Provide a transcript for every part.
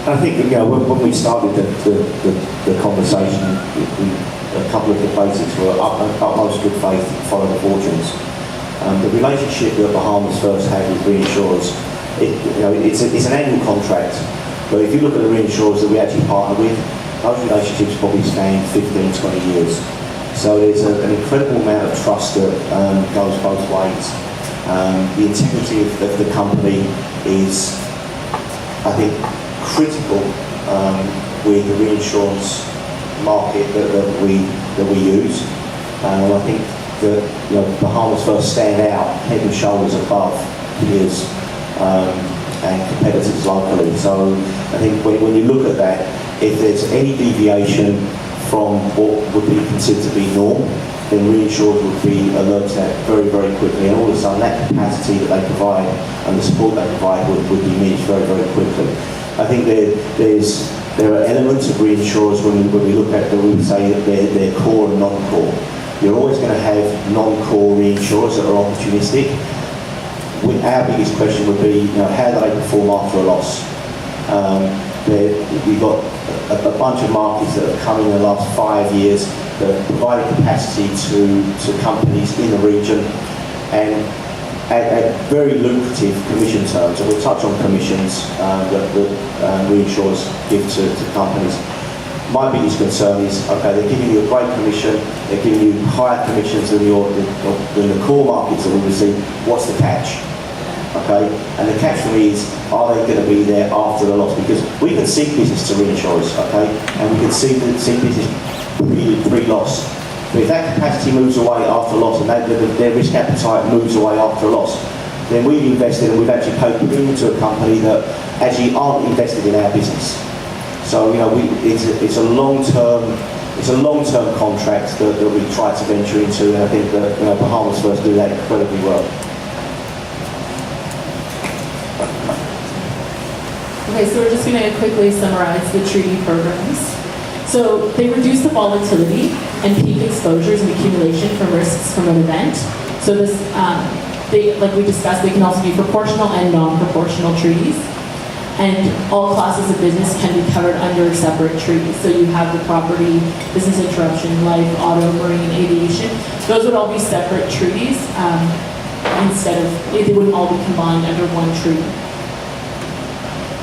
I think when we started the conversation, a couple of the basics were utmost good faith, follow the fortunes. The relationship that Bahamas First had with reinsurers, it's an annual contract, but if you look at the reinsurers that we actually partner with, those relationships probably span 15, 20 years. So there's an incredible amount of trust that goes both ways. The integrity of the company is, I think, critical with the reinsurance market that we use. I think that Bahamas First stand out head and shoulders above peers and competitors locally. So I think when you look at that, if there's any deviation from what would be considered to be norm, then reinsurers would be alerted to that very, very quickly, and all of a sudden that capacity that they provide and the support they provide would be diminished very, very quickly. I think there are elements of reinsurers when we look at them, we would say that they're core and non-core. You're always going to have non-core reinsurers that are opportunistic. Our biggest question would be, how do they perform after a loss? We've got a bunch of markets that have come in the last 5 years that have provided capacity to companies in the region and at very lucrative commission terms. And we'll touch on commissions that reinsurers give to companies. My biggest concern is, okay, they're giving you a great commission, they're giving you higher commissions than the core markets that we receive. What's the catch? Okay, and the catch for me is, are they going to be there after the loss? Because we can seek business to reinsurers, okay, and we can seek business pre-loss. But if that capacity moves away after loss and their risk appetite moves away after a loss, then we've invested and we've actually paid premium to a company that actually aren't invested in our business. So it's a long-term contract that we try to venture into, and I think that Bahamas First do that incredibly well. Okay, so we're just going to quickly summarize the treaty programs. So they reduce the volatility and peak exposures and accumulation from risks from an event. So this, like we discussed, they can also be proportional and non-proportional treaties. And all classes of business can be covered under separate treaties. So you have the property, business interruption, life, auto, marine, aviation. Those would all be separate treaties they wouldn't all be combined under one treaty.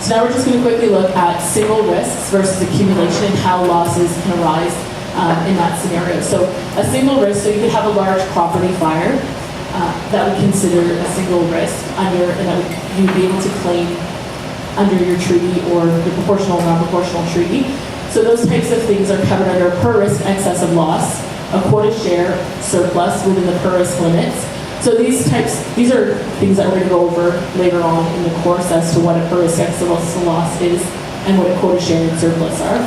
So now we're just going to quickly look at single risks versus accumulation and how losses can arise in that scenario. So a single risk, so you could have a large property fire that would consider a single risk and that you'd be able to claim under your treaty or the proportional or non-proportional treaty. So those types of things are covered under a per risk excess of loss, a quota share surplus within the per risk limits. So these are things that we're going to go over later on in the course as to what a per risk excess of loss is and what a quota share and surplus are.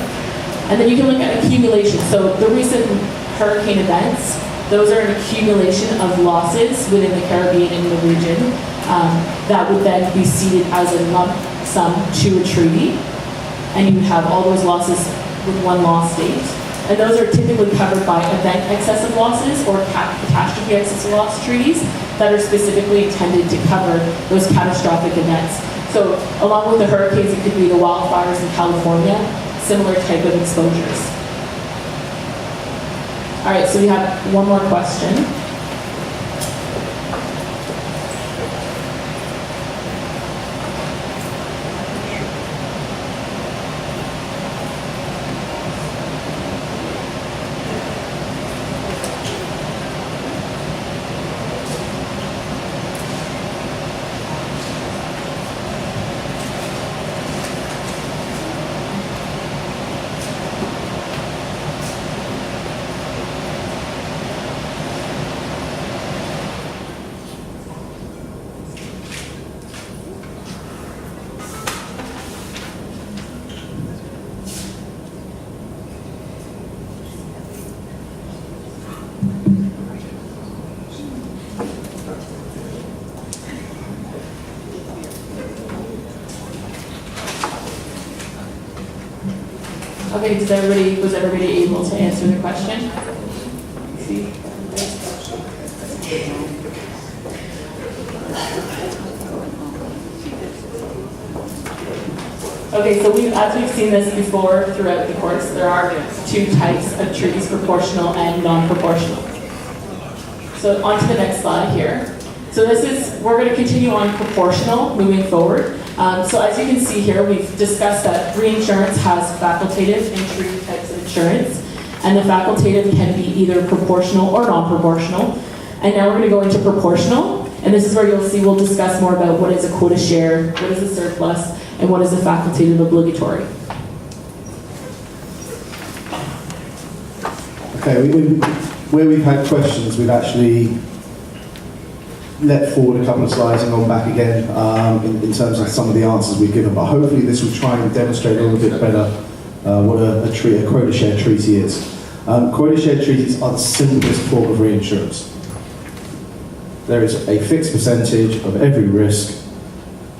And then you can look at accumulation. So the recent hurricane events, those are an accumulation of losses within the Caribbean and the region that would then be ceded as a lump sum to a treaty. And you would have all those losses with one loss date. And those are typically covered by event excessive losses or catastrophe excessive loss treaties that are specifically intended to cover those catastrophic events. So along with the hurricanes, it could be the wildfires in California, similar type of exposures. All right, so we have one more question. Okay, was everybody able to answer the question? Okay, so as we've seen this before throughout the course, there are two types of treaties, proportional and non-proportional. So on to the next slide here. So we're going to continue on proportional moving forward. So as you can see here, we've discussed that reinsurance has facultative and treaty types of insurance, and the facultative can be either proportional or non-proportional. And now we're going to go into proportional, and this is where you'll see we'll discuss more about what is a quota share, what is a surplus, and what is a facultative obligatory. Okay, where we've had questions, we've actually let forward a couple of slides and gone back again in terms of some of the answers we've given, but hopefully this will try and demonstrate a little bit better what a quota share treaty is. Quota share treaties are the simplest form of reinsurance. There is a fixed percentage of every risk,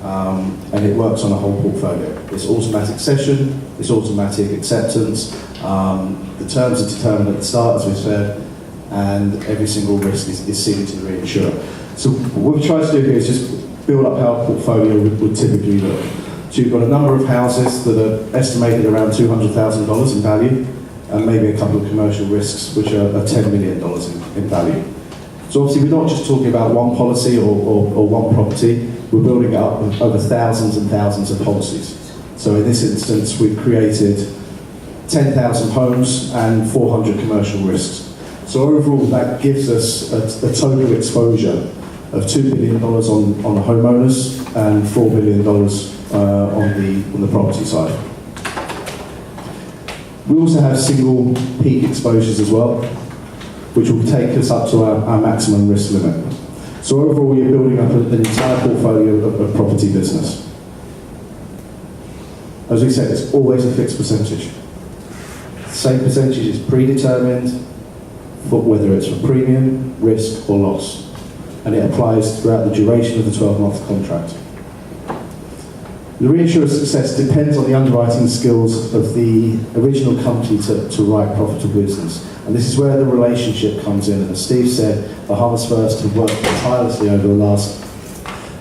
and it works on a whole portfolio. It's automatic cession, it's automatic acceptance, the terms are determined at the start, as we've said, and every single risk is ceded to the reinsurer. So what we've tried to do here is just build up how a portfolio would typically look. So you've got a number of houses that are estimated around $200,000 in value, and maybe a couple of commercial risks which are $10 million in value. So obviously we're not just talking about one policy or one property, we're building it up over thousands and thousands of policies. So in this instance we've created 10,000 homes and 400 commercial risks. So overall that gives us a total exposure of $2 billion on the homeowners and $4 billion on the property side. We also have single peak exposures as well, which will take us up to our maximum risk limit. So overall you're building up an entire portfolio of property business. As we said, it's always a fixed percentage. The same percentage is predetermined, for whether it's for premium, risk or loss. And it applies throughout the duration of the 12-month contract. The reinsurer's success depends on the underwriting skills of the original company to write profitable business. And this is where the relationship comes in. And as Steve said, Bahamas First have worked tirelessly over the last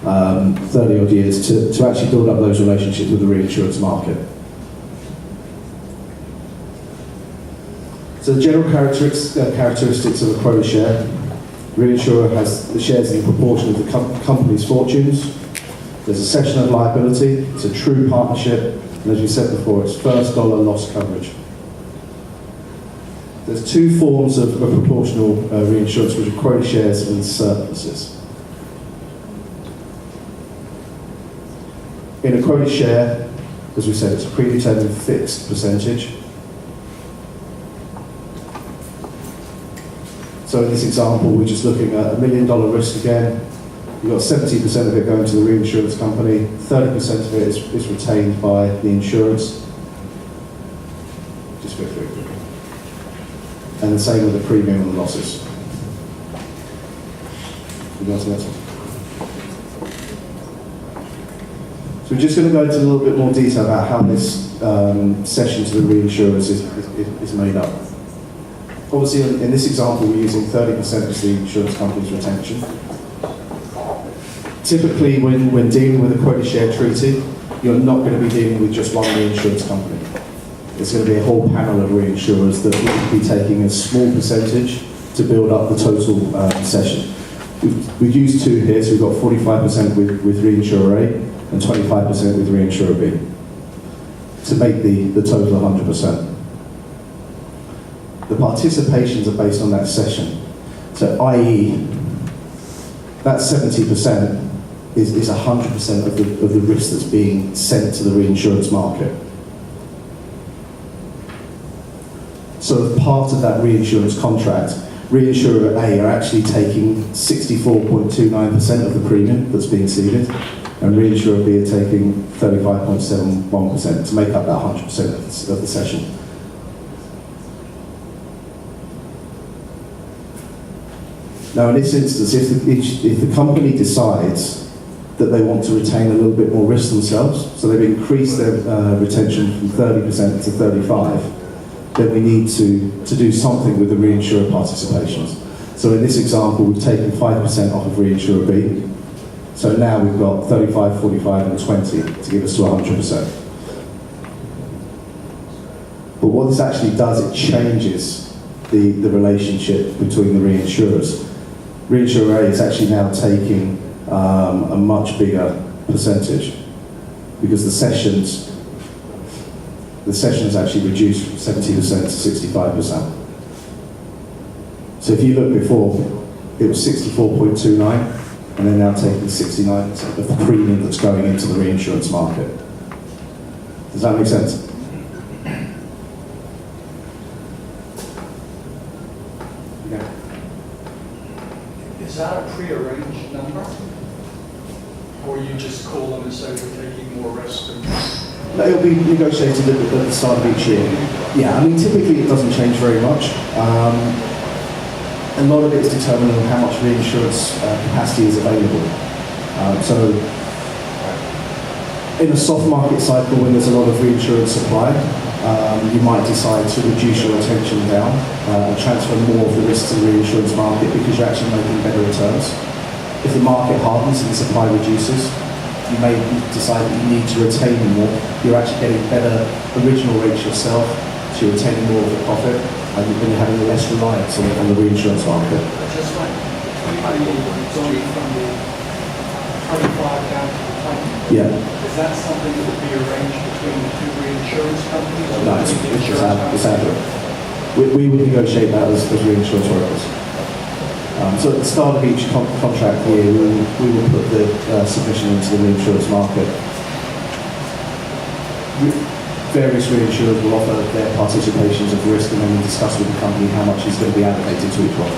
30 odd years to actually build up those relationships with the reinsurance market. So the general characteristics of a quota share: reinsurer has the shares in proportion of the company's fortunes. There's a cession of liability. It's a true partnership, and as we said before, it's first dollar loss coverage. There's two forms of proportional reinsurance, which are quota shares and surpluses. In a quota share, as we said, it's a predetermined fixed percentage. So in this example, we're just looking at $1 million risk again. You've got 70% of it going to the reinsurance company, 30% of it is retained by the insurance. Just quickly. And the same with the premium and the losses. We go to the next one. So we're just going to go into a little bit more detail about how this cession to the reinsurers is made up. Obviously, in this example, we're using 30% of the insurance company's retention. Typically, when dealing with a quota share treaty, you're not going to be dealing with just one reinsurance company. It's going to be a whole panel of reinsurers that will be taking a small percentage to build up the total cession. We've used two here, so we've got 45% with reinsurer A and 25% with reinsurer B to make the total 100%. The participations are based on that cession. So i.e., that 70% is 100% of the risk that's being sent to the reinsurance market. So as part of that reinsurance contract, reinsurer A are actually taking 64.29% of the premium that's being ceded, and reinsurer B are taking 35.71% to make up that 100% of the cession. Now, in this instance, if the company decides that they want to retain a little bit more risk themselves, so they've increased their retention from 30% to 35%, then we need to do something with the reinsurer participations. So in this example, we've taken 5% off of reinsurer B. So now we've got 35, 45, and 20 to give us to 100%. But what this actually does, it changes the relationship between the reinsurers. Reinsurer A is actually now taking a much bigger percentage because the sessions actually reduced from 70% to 65%. So if you look before, it was 64.29, and they're now taking 69% of the premium that's going into the reinsurance market. Does that make sense? Yeah. Is that a pre-arranged number? Or you just call them and say we're taking more risk? No, it'll be negotiated at the start of each year. Yeah, I mean, typically it doesn't change very much. A lot of it is determined on how much reinsurance capacity is available. So, in a soft market cycle, when there's a lot of reinsurance supply, you might decide to reduce your retention down and transfer more of the risk to the reinsurance market because you're actually making better returns. If the market hardens and the supply reduces, you may decide that you need to retain more. You're actually getting better original rates yourself, so you're retaining more of the profit, and you're having less reliance on the reinsurance market. Just like going from the 25 down to the 20. Yeah. Is that something that would be arranged between the two reinsurance companies? Or No, between the it's insurance Andrew. We would negotiate that as reinsurance brokers. So at the start of each contract year, we will put the submission into the reinsurance market. Various reinsurers will offer their participations of risk, and then we discuss with the company how much is going to be allocated to each one.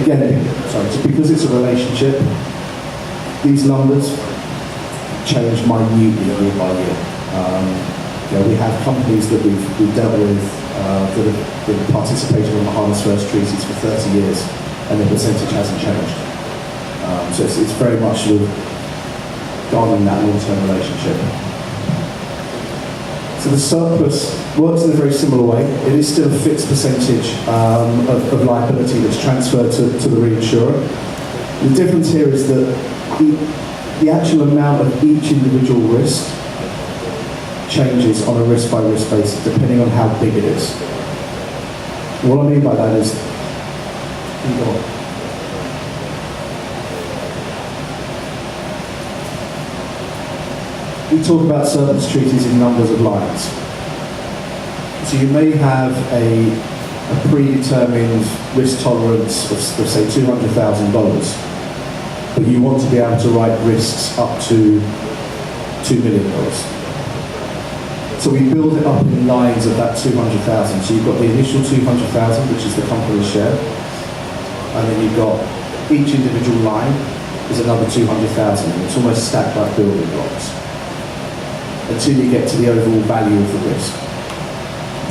Again, because it's a relationship, these numbers change minutely year by year. We have companies that we've dealt with that have participated on the Bahamas First treaties for 30 years, and the percentage hasn't changed. So it's very much sort of guarding that long-term relationship. So the surplus works in a very similar way. It is still a fixed percentage of liability that's transferred to the reinsurer. The difference here is that the actual amount of each individual risk changes on a risk-by-risk basis depending on how big it is. What I mean by that is, we talk about surplus treaties in numbers of lines. So you may have a predetermined risk tolerance of say $200,000, but you want to be able to write risks up to $2 million. So we build it up in lines of that 200,000. So you've got the initial 200,000, which is the company's share, and then you've got each individual line is another 200,000. And it's almost stacked like building blocks until you get to the overall value of the risk.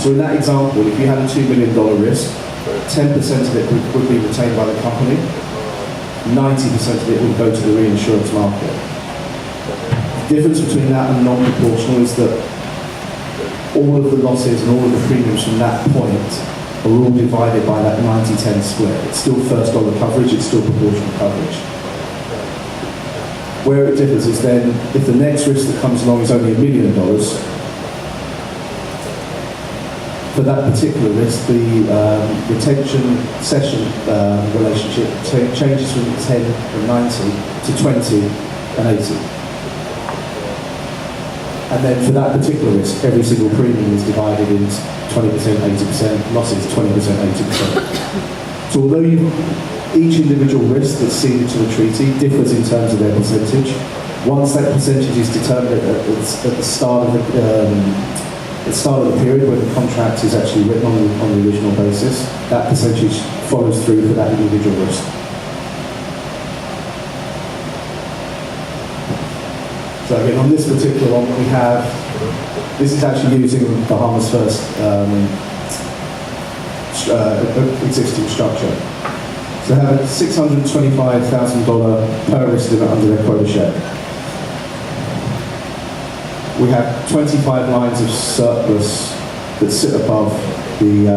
So in that example, if you had a $2 million risk, 10% of it would be retained by the company, 90% of it would go to the reinsurance market. The difference between that and non-proportional is that all of the losses and all of the premiums from that point are all divided by that 90-10 split. It's still first dollar coverage, it's still proportional coverage. Where it differs is then, if the next risk that comes along is only $1 million, for that particular risk, the retention session relationship changes from 10 and 90 to 20 and 80. And then for that particular risk, every single premium is divided into 20%, 80%, losses 20%, 80%. So although each individual risk that's ceded to the treaty differs in terms of their percentage, once that percentage is determined at the start of the period when the contract is actually written on the original basis, that percentage follows through for that individual risk. So again, on this particular one, we have, this is actually using Bahamas First existing structure. So they have a $625,000 per risk limit under their quota share. We have 25 lines of surplus that sit above the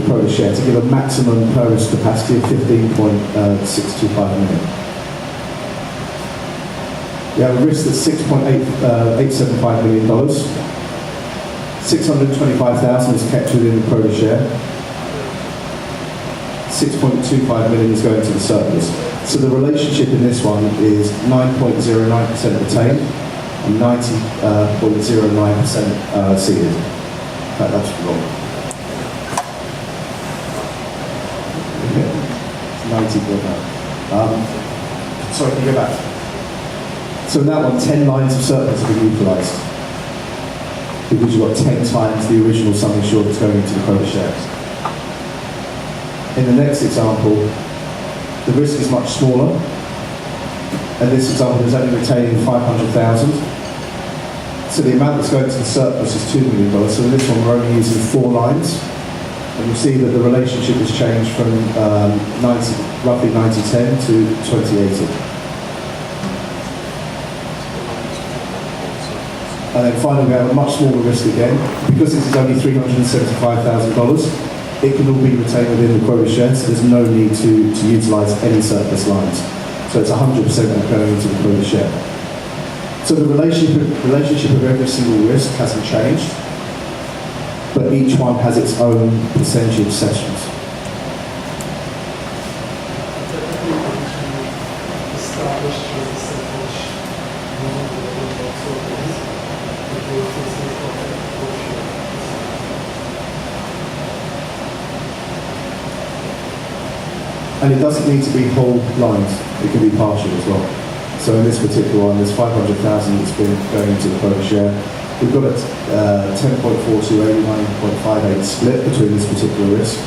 quota share to give a maximum per risk capacity of 15.625 million. We have a risk that's $6.875 million. $625,000 is kept within the quota share. $6.25 million is going to the surplus. So the relationship in this one is 9.09% retained and 90.09% ceded. That's wrong. 90.9. Sorry, can you go back? So in that one, 10 lines of surplus have been utilised because you've got 10 times the original sum insured that's going into the quota shares. In the next example, the risk is much smaller, and this example is only retaining 500,000. So the amount that's going to the surplus is $2 million. So in this one, we're only using 4 lines, and you'll see that the relationship has changed from roughly 90-10 to 20-80. And then finally, we have a much smaller risk again. Because this is only $375,000, it can all be retained within the quota share, so there's no need to utilise any surplus lines. So it's 100% going into the quota share. So the relationship of every single risk hasn't changed, but each one has its own percentage sessions. And it doesn't need to be whole lines, it can be partial as well. So in this particular one, there's 500,000 that's been going into the quota share. We've got a 10.4 to 89.58 split between this particular risk,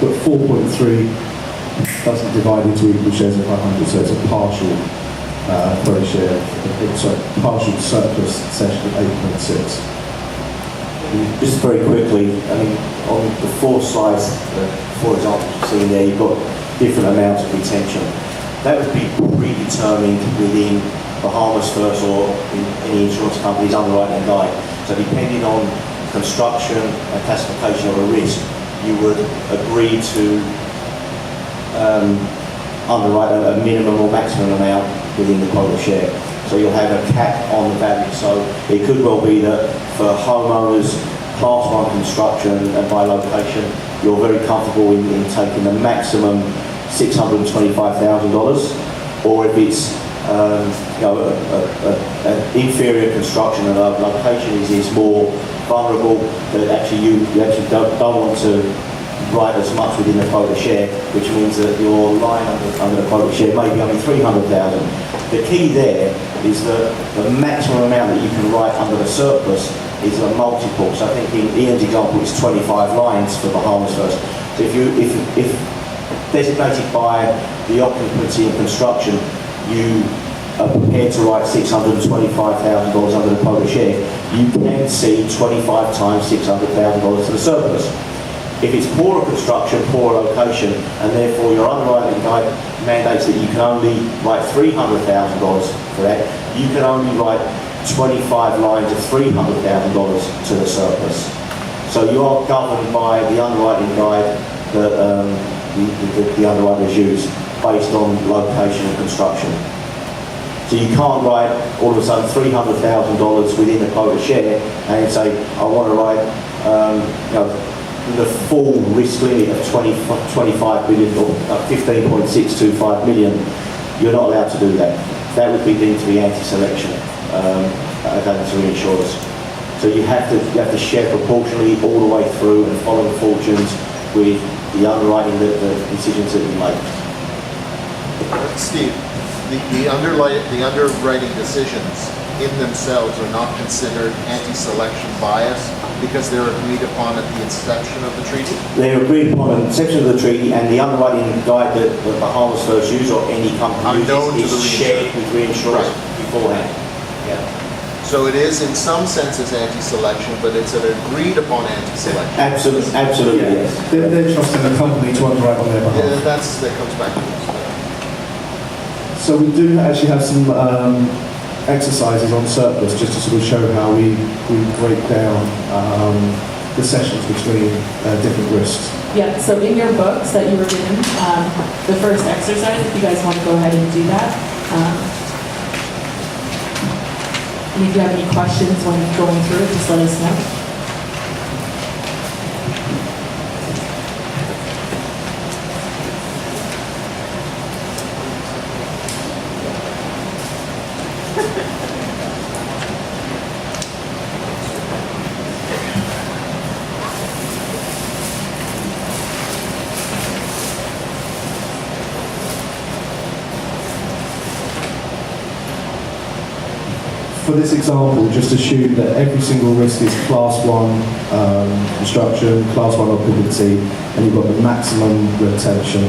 but 4.3 doesn't divide into equal shares of 500, so it's a partial quota share, partial surplus session of 8.6. Just very quickly, I mean, on the 4 slides, 4 examples you've seen there, you've got different amounts of retention. That would be predetermined within Bahamas First or in any insurance company's underwriting guide. So depending on construction and classification of a risk, you would agree to underwrite a minimum or maximum amount within the quota share. So you'll have a cap on the value. So it could well be that for homeowners, class 1 construction and by location, you're very comfortable in taking the maximum $625,000, or if it's an inferior construction and a location is more vulnerable, that actually you actually don't want to write as much within the quota share, which means that your line under the quota share may be only $300,000. The key there is that the maximum amount that you can write under the surplus is a multiple. So I think in Ian's example, it's 25 lines for Bahamas First. So if designated by the occupancy and construction, you are prepared to write $625,000 under the quota share, you can see 25 times $600,000 to the surplus. If it's poorer construction, poorer location, and therefore your underwriting guide mandates that you can only write $300,000 for that, you can only write 25 lines of $300,000 to the surplus. So you are governed by the underwriting guide that the underwriters use based on location and construction. So you can't write all of a sudden $300,000 within the quota share and say, I want to write the full risk limit of 25 billion or 15.625 million. You're not allowed to do that. That would be deemed to be anti-selection against reinsurers. So you have to share proportionally all the way through and follow the fortunes with the underwriting, the decisions that you make. Steve, the underwriting decisions in themselves are not considered anti-selection bias because they're agreed upon at the inception of the treaty? They're agreed upon at the inception of the treaty, and the underwriting guide that Bahamas First use or any company uses is shared with reinsurers beforehand. Yeah. So it is in some senses anti-selection, but it's an agreed upon anti-selection. Absolutely, yes. They're trusting the company to underwrite on their behalf. Yeah, that comes back to this. So we do actually have some exercises on surplus just to sort of show how we break down the sessions between different risks. Yeah, so in your books that you were given, the first exercise, if you guys want to go ahead and do that. And if you have any questions when going through it, just let us know. For this example, just assume that every single risk is class 1 construction, class 1 occupancy, and you've got the maximum retention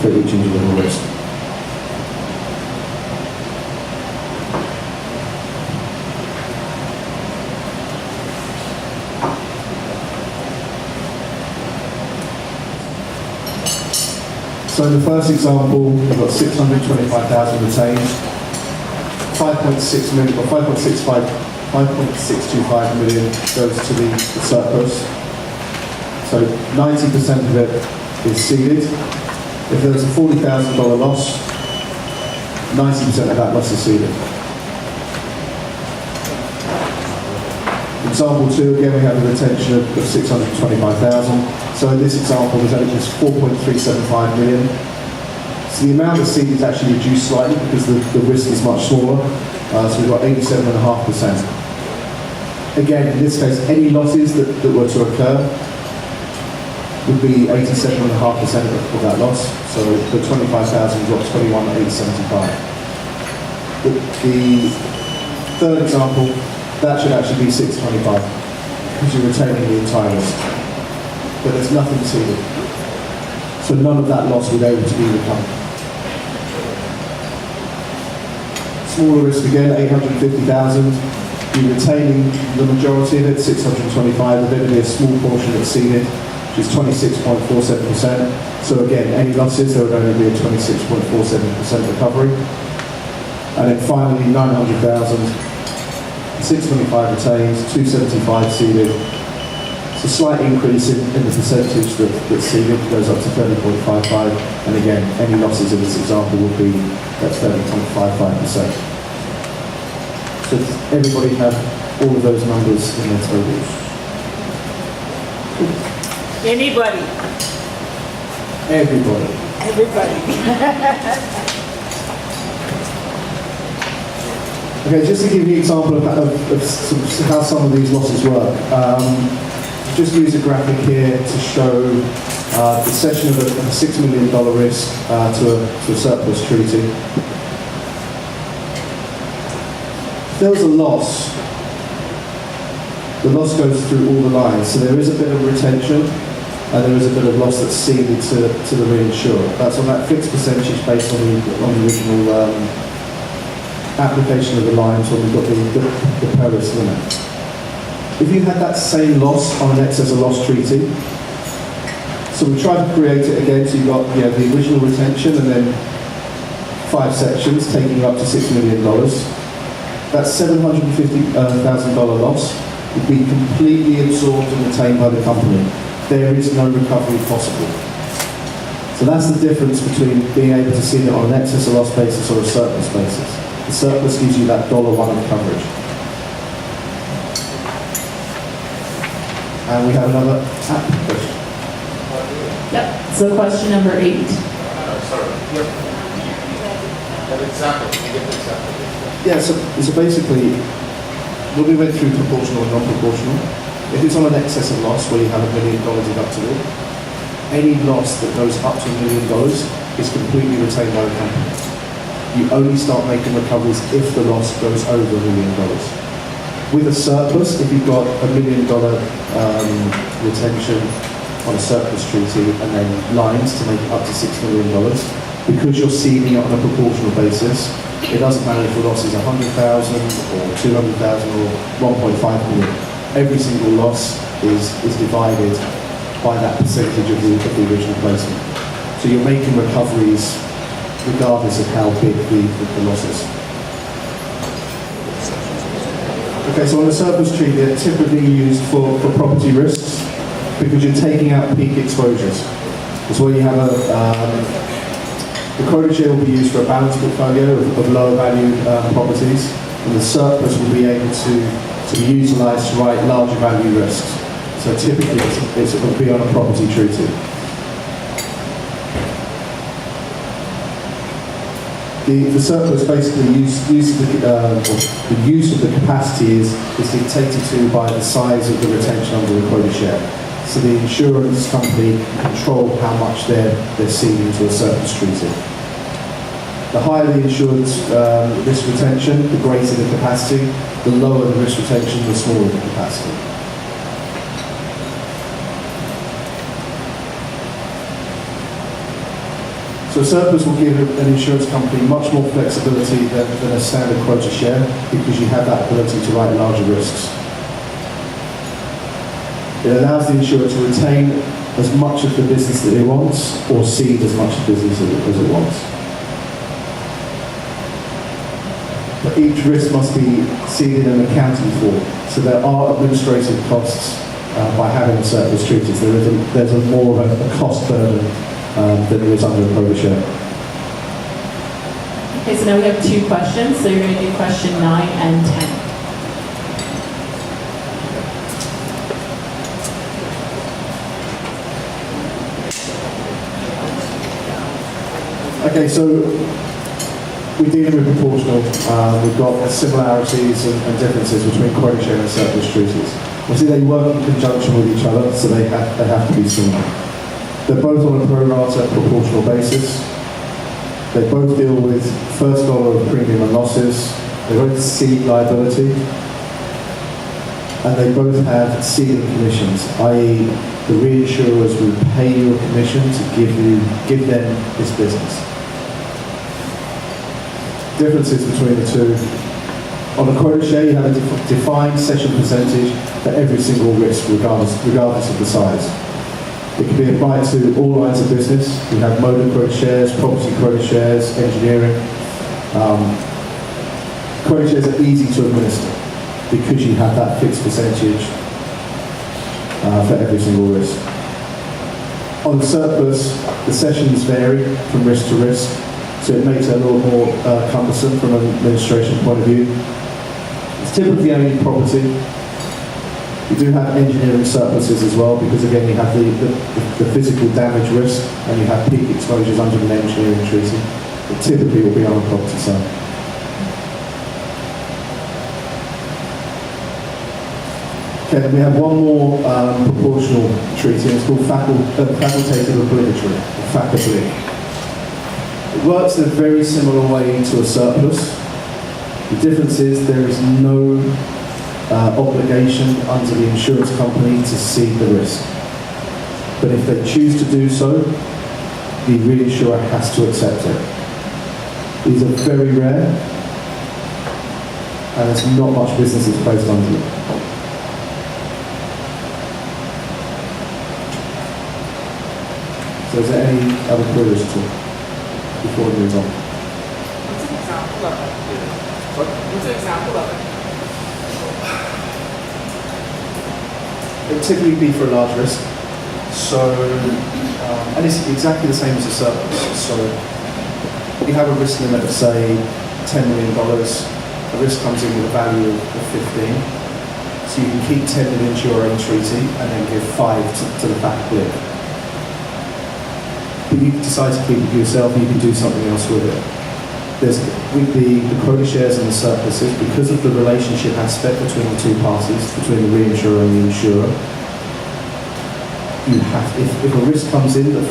for each individual risk. So in the first example, we've got 625,000 retained. 5.6 million or 5.625 million goes to the surplus. So 90% of it is ceded. If there's a $40,000 loss, 90% of that loss is ceded. Example 2, again we have a retention of 625,000. So in this example, there's only just 4.375 million. So the amount of seed is actually reduced slightly because the risk is much smaller. So we've got 87.5%. Again, in this case, any losses that were to occur would be 87.5% of that loss. So the 25,000 drops 21,875. The third example, that should actually be 625 because you're retaining the entire risk. But there's nothing seeded. So none of that loss would be able to be recovered. Smaller risk again, 850,000. You're retaining the majority of it, 625. There's only a small portion that's seeded, which is 26.47%. So again, any losses, there would only be a 26.47% recovery. And then finally, 900,000, 625 retained, 275 seeded. It's a slight increase in the percentage that's seeded, goes up to 30.55, and again, any losses in this example would be at 30.55%. So does everybody have all of those numbers in their totals? Anybody? Everybody. Everybody. Okay, just to give you an example of sort of how some of these losses work. Just use a graphic here to show the cession of a $6 million risk to a surplus treaty. If there was a loss, the loss goes through all the lines. So there is a bit of retention and there is a bit of loss that's ceded to the reinsurer. That's on that fixed percentage based on the original application of the lines when we got the perils limit. If you had that same loss on an excess of loss treaty, so we tried to create it again, so you've got the original retention and then 5 sections taking you up to $6 million. That $750,000 loss would be completely absorbed and retained by the company. There is no recovery possible. So that's the difference between being able to see it on an excess of loss basis or a surplus basis. The surplus gives you that $1 of coverage. And we have another question. Yep, so question number 8. Sorry. Yep. An example. Can you get the example? Yeah, so basically, when we went through proportional and non-proportional, if it's on an excess of loss where you have $1 million deductible, any loss that goes up to $1 million is completely retained by the company. You only start making recoveries if the loss goes over $1 million. With a surplus, if you've got $1 million retention on a surplus treaty and then lines to make it up to $6 million, because you're ceding it on a proportional basis, it doesn't matter if the loss is 100,000 or 200,000 or 1.5 million. Every single loss is divided by that percentage of the original placement. So you're making recoveries regardless of how big the loss is. Okay, so on a surplus treaty, they're typically used for property risks because you're taking out peak exposures. It's where you have the quota share will be used for a balanced portfolio of lower value properties. and the surplus will be able to be utilised to write larger value risks. So typically it will be on a property treaty. The surplus basically the use of the capacity is dictated to by the size of the retention under the quota share. So the insurance company control how much they're ceding to a surplus treaty. The higher the insured risk retention, the greater the capacity. The lower the risk retention, the smaller the capacity. So a surplus will give an insurance company much more flexibility than a standard quota share, because you have that ability to write larger risks. It allows the insurer to retain as much of the business that it wants, or cede as much of the business as it wants. But each risk must be ceded and accounted for. So there are administrative costs by having a surplus treaty. So there's a more of a cost burden than there is under a quota share. Okay, so now we have 2 questions. So you're going to do question 9 and 10. Okay, so we're dealing with proportional. We've got similarities and differences between quota share and surplus treaties. Obviously, they work in conjunction with each other, so they have to be similar. They're both on a pro rata proportional basis. They both deal with first dollar of premium and losses. They both cede liability. And they both have ceding commissions, i.e. the reinsurers will pay you a commission to give them this business. Differences between the two. On a quota share, you have a defined cession percentage for every single risk, regardless of the size. It can be applied to all lines of business. We have motor quota shares, property quota shares, engineering. Quota shares are easy to administer because you have that fixed percentage for every single risk. On the surplus, the sessions vary from risk to risk, so it makes it a little more cumbersome from an administration point of view. It's typically only property. You do have engineering surpluses as well, because again you have the physical damage risk and you have peak exposures under an engineering treaty. It typically will be on the property side. Okay, then we have one more proportional treaty, and it's called facultative obligatory, or FAC-oblig. It works in a very similar way to a surplus. The difference is there is no obligation under the insurance company to cede the risk. But if they choose to do so, the reinsurer has to accept it. These are very rare, and there's not much business that's placed under them. So is there any other queries at all before we move on? What's an example of it? What's an example of it? It would typically be for a large risk. So, and it's exactly the same as a surplus. So, you have a risk limit of say $10 million. A risk comes in with a value of 15. So you can keep 10 million to your own treaty and then give 5 to the FAC-oblig. If you decide to keep it for yourself, you can do something else with it. With the quota shares and the surpluses, because of the relationship aspect between the two parties, between the reinsurer and the insurer, you have, if a risk comes in that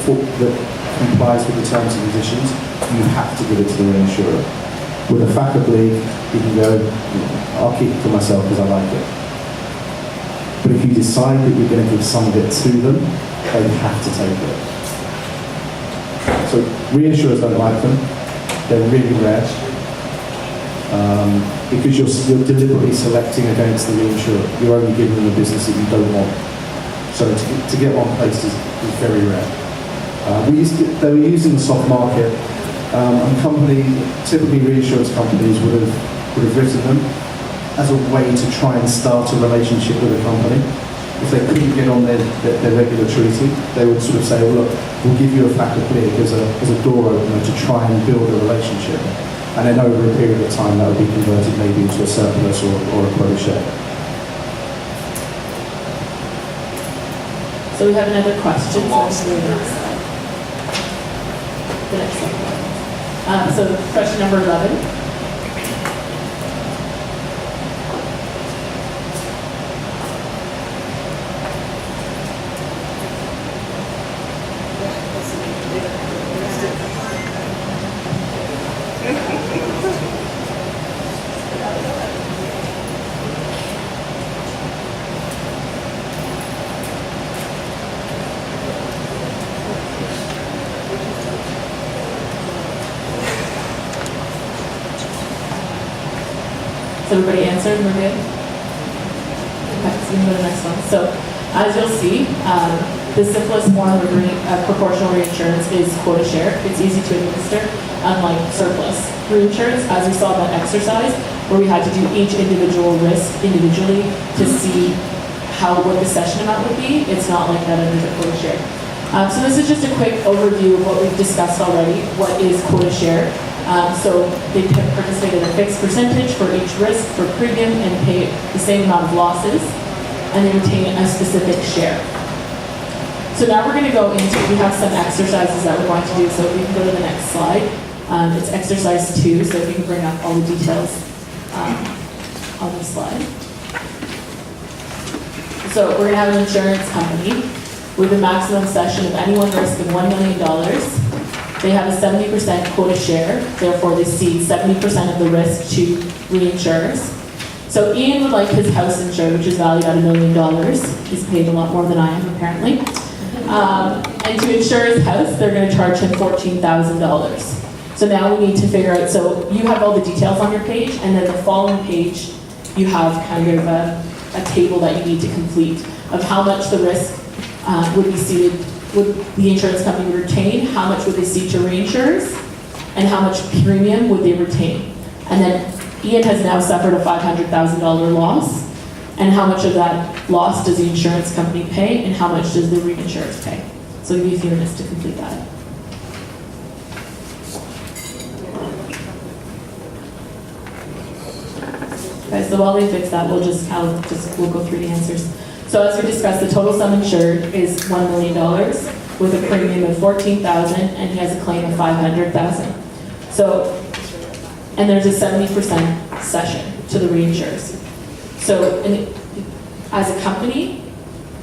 complies with the terms and conditions, you have to give it to the reinsurer. With a FAC-oblig, you can go, I'll keep it for myself because I like it. But if you decide that you're going to give some of it to them, they have to take it. So reinsurers don't like them. They're really rare because you're deliberately selecting against the reinsurer. You're only giving them a business that you don't want. So to get one placed is very rare. They were used in the soft market, and typically reinsurance companies would have written them as a way to try and start a relationship with a company. If they couldn't get on their regular treaty, they would sort of say, well, look, we'll give you a FAC-oblig as a door opener to try and build a relationship. and then over a period of time that would be converted maybe into a surplus or a quota share. So we have another question. So let's do the next slide. The next slide. So question number 11. So everybody answered, we're good? Okay, so we can go to the next one. So as you'll see, the simplest form of proportional reinsurance is quota share. It's easy to administer, unlike surplus reinsurance, as we saw in that exercise, where we had to do each individual risk individually to see what the cession amount would be. It's not like that under the quota share. So this is just a quick overview of what we've discussed already. What is quota share? So they participate in a fixed percentage for each risk for premium and pay the same amount of losses, and they retain a specific share. So now we're going to go into, we have some exercises that we're going to do, so if we can go to the next slide. It's exercise 2, so if you can bring up all the details on the slide. So we're going to have an insurance company with a maximum cession of any one risk of $1 million. They have a 70% quota share, therefore they cede 70% of the risk to reinsurers. So Ian would like his house insured, which is valued at $1 million. He's paid a lot more than I am, apparently. And to insure his house, they're going to charge him $14,000. So now we need to figure out, so you have all the details on your page, and then the following page, you have kind of a table that you need to complete of how much the risk would be ceded, would the insurance company retain, how much would they cede to reinsurers, and how much premium would they retain. And then Ian has now suffered a $500,000 loss, and how much of that loss does the insurance company pay, and how much does the reinsurers pay. So I'll give you a few minutes to complete that. Okay, so while they fix that, we'll go through the answers. So as we discussed, the total sum insured is $1 million with a premium of $14,000, and he has a claim of $500,000. So, and there's a 70% cession to the reinsurers. So, as a company,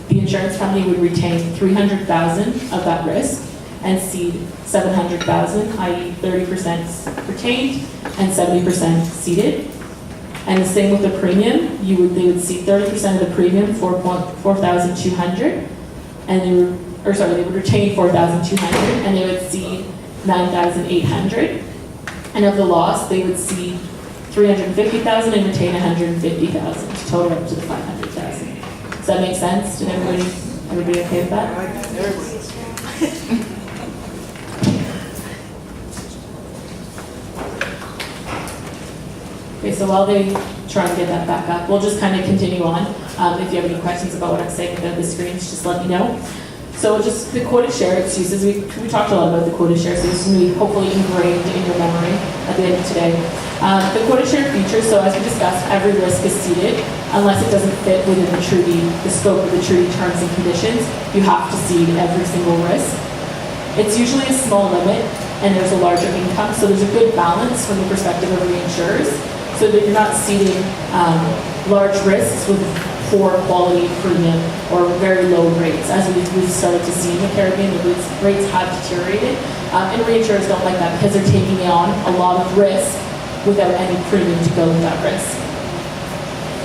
the insurance company would retain $300,000 of that risk and cede $700,000, i.e., 30% retained and 70% ceded. And the same with the premium. They would cede 30% of the premium, $4,200, and they would retain $4,200, and they would cede $9,800. And of the loss, they would cede $350,000 and retain $150,000 to total up to the $500,000. Does that make sense? Did everybody okay with that? Okay, so while they try to get that back up, we'll just kind of continue on. If you have any questions about what I'm saying without the screens, just let me know. So just the quota share excuses, we talked a lot about the quota share, so this is going to be hopefully ingrained in your memory at the end of today. The quota share feature, so as we discussed, every risk is ceded unless it doesn't fit within the scope of the treaty terms and conditions. You have to cede every single risk. It's usually a small limit and there's a larger income, so there's a good balance from the perspective of reinsurers, so that you're not ceding large risks with poor quality premium or very low rates. As we've started to see in the Caribbean, the rates have deteriorated. And reinsurers don't like that because they're taking on a lot of risk without any premium to go with that risk.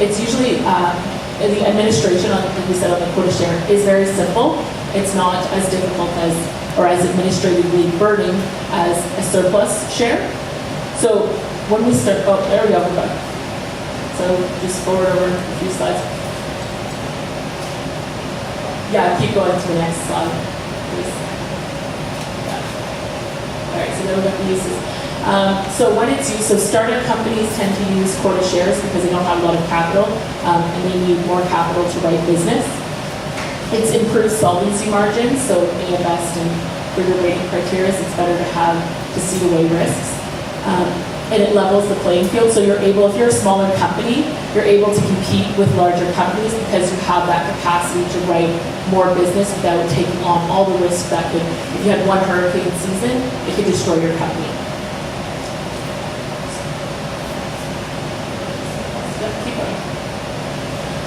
It's usually, the administration, like we said on the quota share, is very simple. It's not as difficult as, or as administratively burdening as a surplus share. So when we start, oh, there we go, we're back. So just forward over a few slides. Yeah, keep going to the next slide, please. Yeah. All right, so then we've got the uses. So when it's used, so startup companies tend to use quota shares because they don't have a lot of capital and they need more capital to write business. It's improved solvency margins, so they invest in bigger rating criteria, so it's better to see away risks. and it levels the playing field. So you're able, if you're a smaller company, you're able to compete with larger companies because you have that capacity to write more business without taking on all the risks that could, if you had one hurricane season, it could destroy your company. Keep going.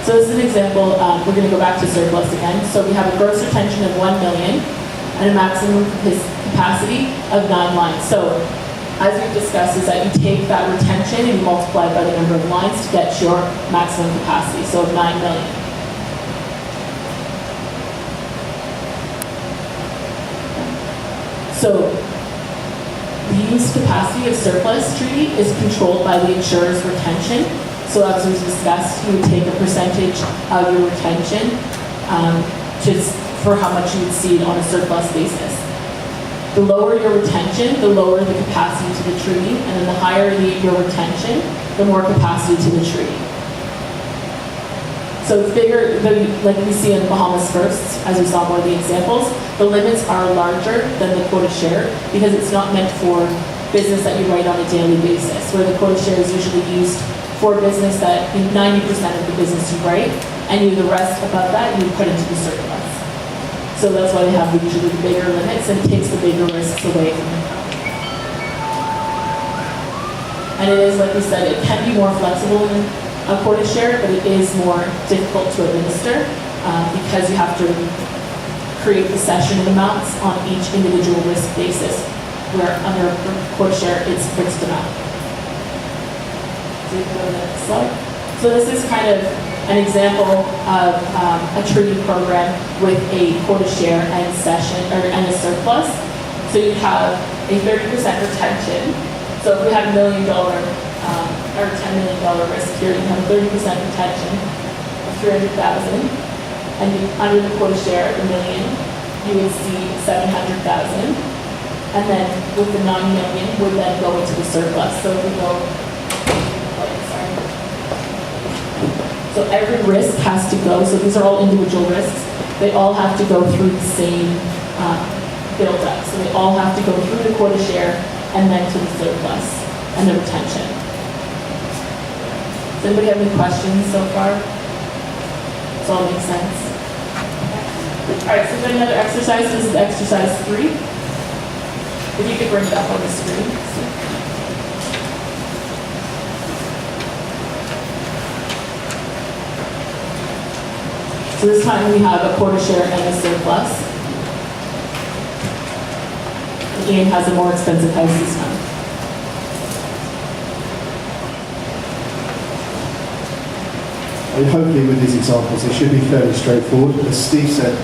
So this is an example, we're going to go back to surplus again. So we have a gross retention of 1 million and a maximum capacity of 9 lines. So as we've discussed, is that you take that retention and you multiply it by the number of lines to get your maximum capacity, so of 9 million. So the use capacity of surplus treaty is controlled by the insurer's retention. So as we've discussed, you would take a percentage of your retention just for how much you would cede on a surplus basis. The lower your retention, the lower the capacity to the treaty, and then the higher your retention, the more capacity to the treaty. So it's bigger, like we see in the Bahamas First, as we saw more of the examples, the limits are larger than the quota share because it's not meant for business that you write on a daily basis, where the quota share is usually used for business that 90% of the business you write, and the rest above that you put into the surplus. So that's why they have usually the bigger limits and it takes the bigger risks away from the company. And it is, like we said, it can be more flexible than a quota share, but it is more difficult to administer because you have to create the session amounts on each individual risk basis, where under a quota share, it's fixed amount. So you can go to the next slide. So this is kind of an example of a treaty program with a quota share and session and a surplus. So you have a 30% retention. So if we had $1 million or $10 million risk here, you have a 30% retention of $300,000, and under the quota share, $1 million, you would see $700,000, and then with the $9 million would then go into the surplus. So if we go. So every risk has to go, so these are all individual risks, they all have to go through the same build-up. So they all have to go through the quota share and then to the surplus and the retention. Does anybody have any questions so far? Does all make sense? All right, so then another exercise, this is exercise 3. If you could bring it up on the screen. So this time we have a quota share and a surplus. Ian has a more expensive house this time. And hopefully with these examples, it should be fairly straightforward. As Steve said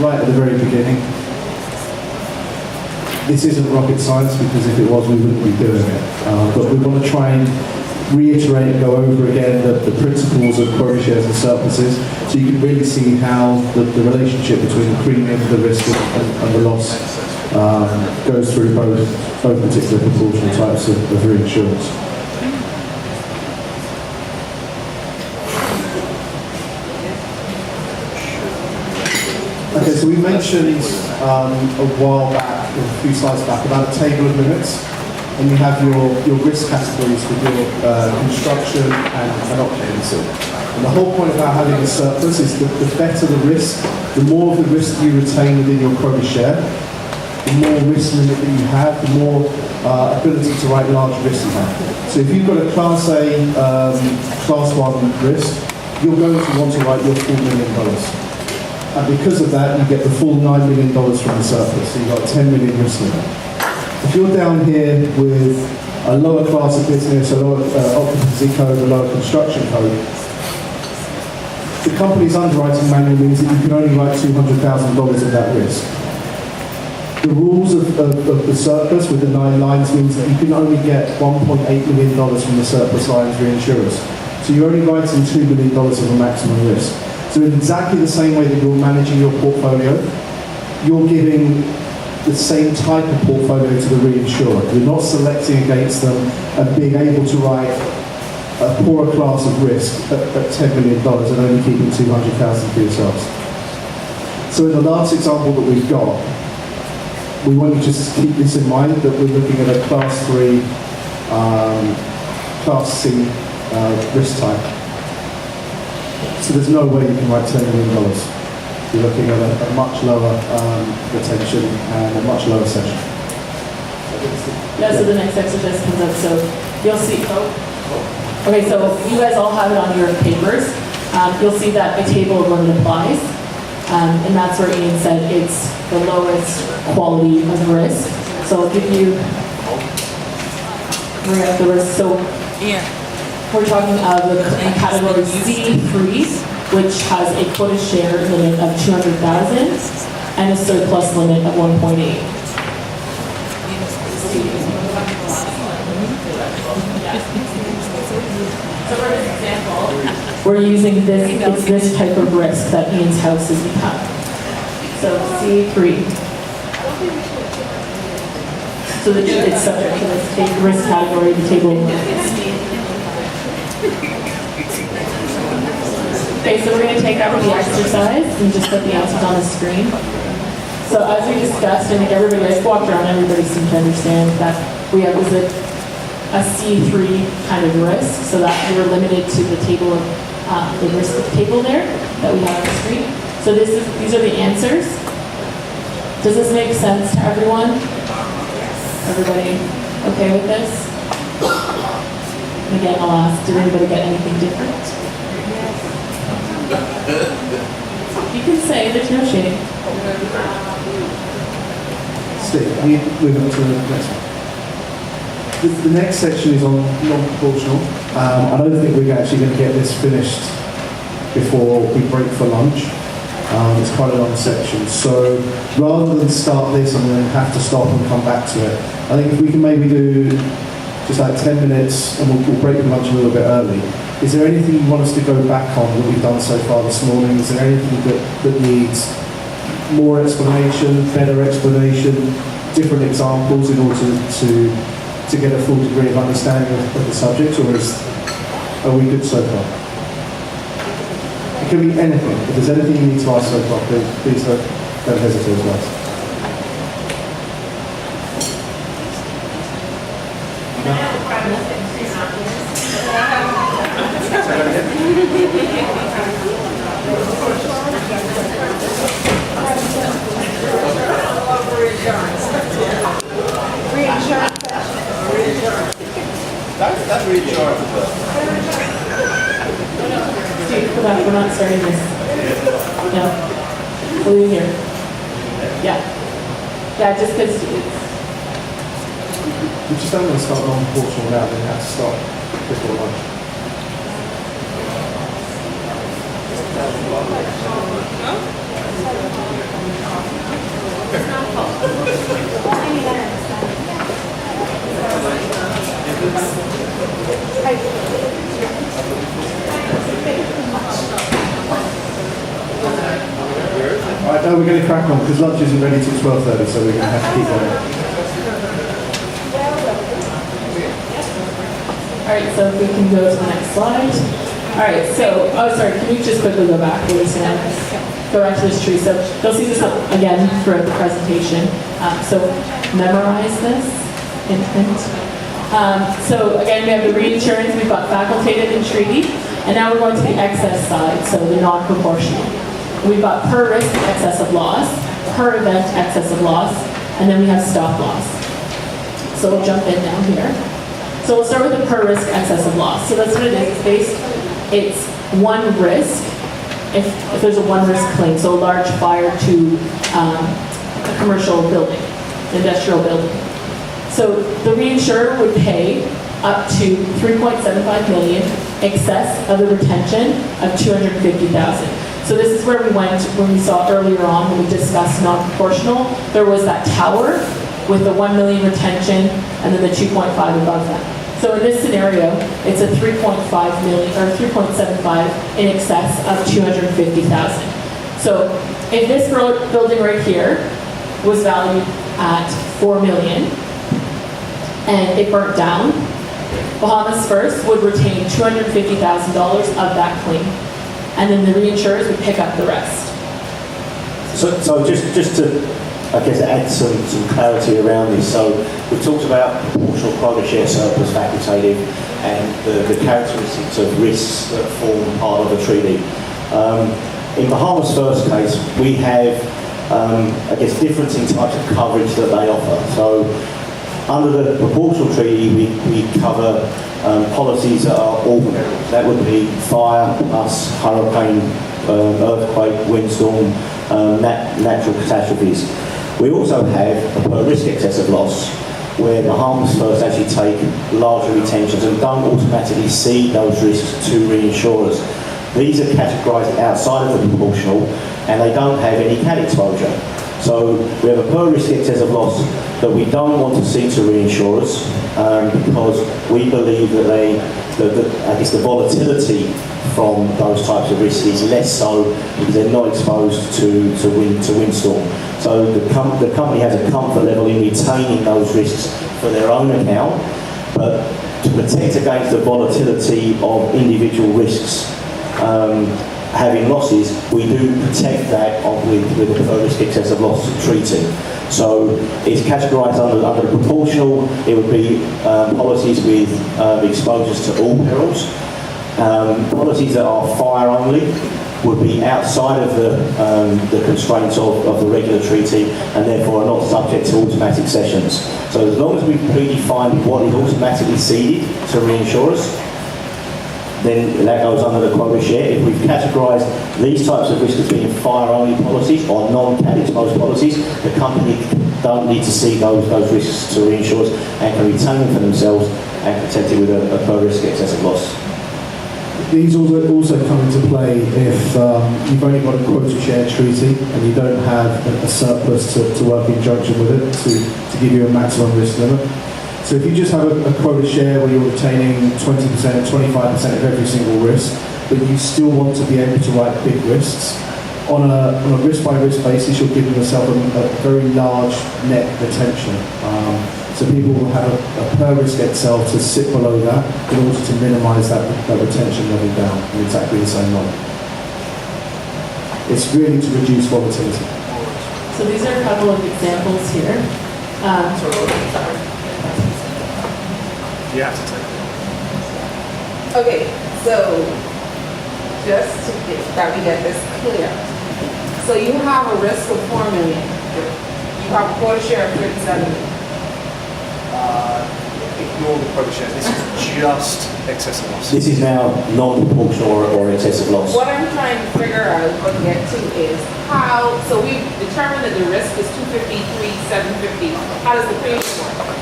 right at the very beginning, this isn't rocket science, because if it was, we wouldn't be doing it. But we want to try and reiterate and go over again the principles of quota shares and surpluses, so you can really see how the relationship between the premium, the risk, and the loss goes through both particular proportional types of reinsurance. Okay, so we mentioned a while back, a few slides back, about a table of limits. And you have your risk categories for your construction and occupancy. And the whole point about having a surplus is that the better the risk, the more of the risk you retain within your quota share, the more risk limit that you have, the more ability to write large risks you have. So if you've got a Class A, Class 1 risk, you're going to want to write your $4 million. And because of that, you get the full $9 million from the surplus. So you've got 10 million risk limit. If you're down here with a lower class of business, a lower occupancy code, a lower construction code, the company's underwriting manual means that you can only write $200,000 of that risk. The rules of the surplus with the 9 lines means that you can only get $1.8 million from the surplus lines reinsurers. So you're only writing $2 million of a maximum risk. So in exactly the same way that you're managing your portfolio, you're giving the same type of portfolio to the reinsurer. You're not selecting against them and being able to write a poorer class of risk at $10 million and only keeping $200,000 for yourselves. So in the last example that we've got, we want you to just keep this in mind, that we're looking at a Class 3 Class C risk type. So there's no way you can write $10 million. You're looking at a much lower retention and a much lower session. Yeah, so the next exercise comes up, so you'll see, okay, so you guys all have it on your papers. You'll see that a table of limit applies, and that's where Ian said it's the lowest quality of risk. So I'll give you, bring up the risk. So we're talking of the category C3, which has a quota share limit of 200,000 and a surplus limit of 1.8. So for example, we're using this, it's this type of risk that Ian's house has become. So C3. So it's subject to this risk category, the table. Okay, so we're going to take over the exercise and just put the answers on the screen. So as we discussed, I think everybody, I walked around, everybody seemed to understand that we have a C3 kind of risk, so that we were limited to the table of the risk table there that we have on the screen. So these are the answers. Does this make sense to everyone? Everybody okay with this? And again, I'll ask, did anybody get anything different? You can say there's no shame. Steve, we move on to the next one. The next section is on non-proportional. I don't think we're actually going to get this finished before we break for lunch. It's quite a long section. So rather than start this and then have to stop and come back to it, I think if we can maybe do just like 10 minutes and we'll break for lunch a little bit early. Is there anything you want us to go back on that we've done so far this morning? Is there anything that needs more explanation, better explanation, different examples in order to get a full degree of understanding of the subject, or are we good so far? It could be anything. If there's anything you need to ask so far, please don't hesitate to ask. That's reinsurance. Steve, we're not starting this. No. We'll leave here. Yeah, just because We just don't want to start non-proportional now, then have to start before lunch. Alright, now we're going to crack on because lunch isn't ready till 12:30, so we're going to have to keep on. All right, so if we can go to the next slide. All right, so, can you just quickly go back? We're just gonna go back to this tree. So you'll see this again throughout the presentation. So memorize this, hint. So again, we have the reinsurance, we've got facultative and treaty, and now we're going to the excess side, so the non-proportional. We've got per risk excess of loss, per event excess of loss, and then we have stop loss. So we'll jump in now here. So we'll start with the per risk excess of loss. So that's what it is. It's one risk if there's a one risk claim. So a large fire to a commercial building, industrial building. So the reinsurer would pay up to $3.75 million excess of the retention of $250,000. So this is where we went when we saw earlier on when we discussed non-proportional. There was that tower with the 1 million retention and then the 2.5 above that. So in this scenario, it's a 3.5 million or 3.75 in excess of 250,000. So if this building right here was valued at 4 million and it burnt down, Bahamas First would retain $250,000 of that claim, and then the reinsurers would pick up the rest. So just to I guess add some clarity around this. So we've talked about proportional quota share surplus facultative and the characteristics of risks that form part of the treaty. In Bahamas First case, we have, I guess, differencing types of coverage that they offer. So under the proportional treaty, we cover policies that are all perils. That would be fire, hurricane, earthquake, windstorm, natural catastrophes. We also have a per risk excess of loss, where Bahamas First actually take larger retentions and don't automatically cede those risks to reinsurers. These are categorised outside of the proportional, and they don't have any cat exposure. So we have a per risk excess of loss that we don't want to cede to reinsurers because we believe that I guess the volatility from those types of risks is less so because they're not exposed to windstorm. So the company has a comfort level in retaining those risks for their own account, but to protect against the volatility of individual risks having losses, we do protect that with a per risk excess of loss treaty. So it's categorised under the proportional. It would be policies with exposures to all perils. Policies that are fire only would be outside of the constraints of the regular treaty and therefore are not subject to automatic cessions. So as long as we predefine what is automatically ceded to reinsurers, then that goes under the quota share. If we've categorised these types of risks as being fire-only policies or non-cat exposed policies, the company don't need to cede those risks to reinsurers and can retain them for themselves and protect it with a per risk excess of loss. These also come into play if you've only got a quota share treaty and you don't have a surplus to work in conjunction with it to give you a maximum risk limit. So if you just have a quota share where you're retaining 20%, 25% of every single risk, but you still want to be able to write big risks, on a risk-by-risk basis, you're giving yourself a very large net retention. So people will have a per-risk Excel to sit below that in order to minimise that retention level down in exactly the same way. It's really to reduce volatility. So these are a couple of examples here. You have to take it. Okay, so just to get that we get this clear. So you have a risk of 4 million. You have a quota share of 37 million. Ignore the quota share. This is just excessive loss. This is now non-proportional or excessive loss. What I'm trying to figure out or get to is how, so we've determined that the risk is 253, 750. How does the premium work?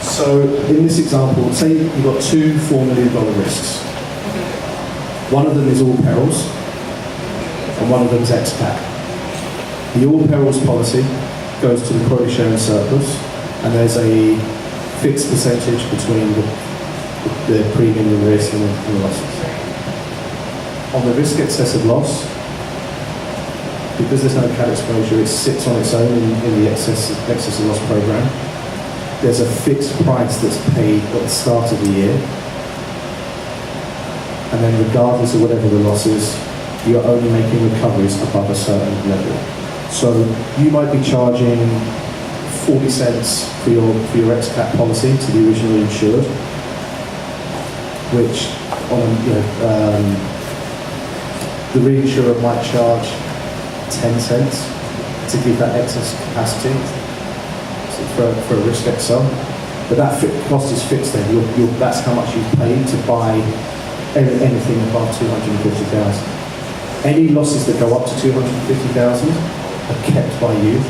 So in this example, say you've got two $4 million risks. One of them is all perils, and one of them is expat. The all perils policy goes to the quota share and surplus, and there's a fixed percentage between the premium and the risk and the losses. On the risk excessive loss, because there's no cat exposure, it sits on its own in the excessive loss program. There's a fixed price that's paid at the start of the year, and then regardless of whatever the loss is, you're only making recoveries above a certain level. So you might be charging 40 cents for your ex-cat policy to the originally insured, which the reinsurer might charge 10 cents to give that excess capacity for a risk Excel, but that cost is fixed then. That's how much you've paid to buy anything above 250,000. Any losses that go up to 250,000 are kept by you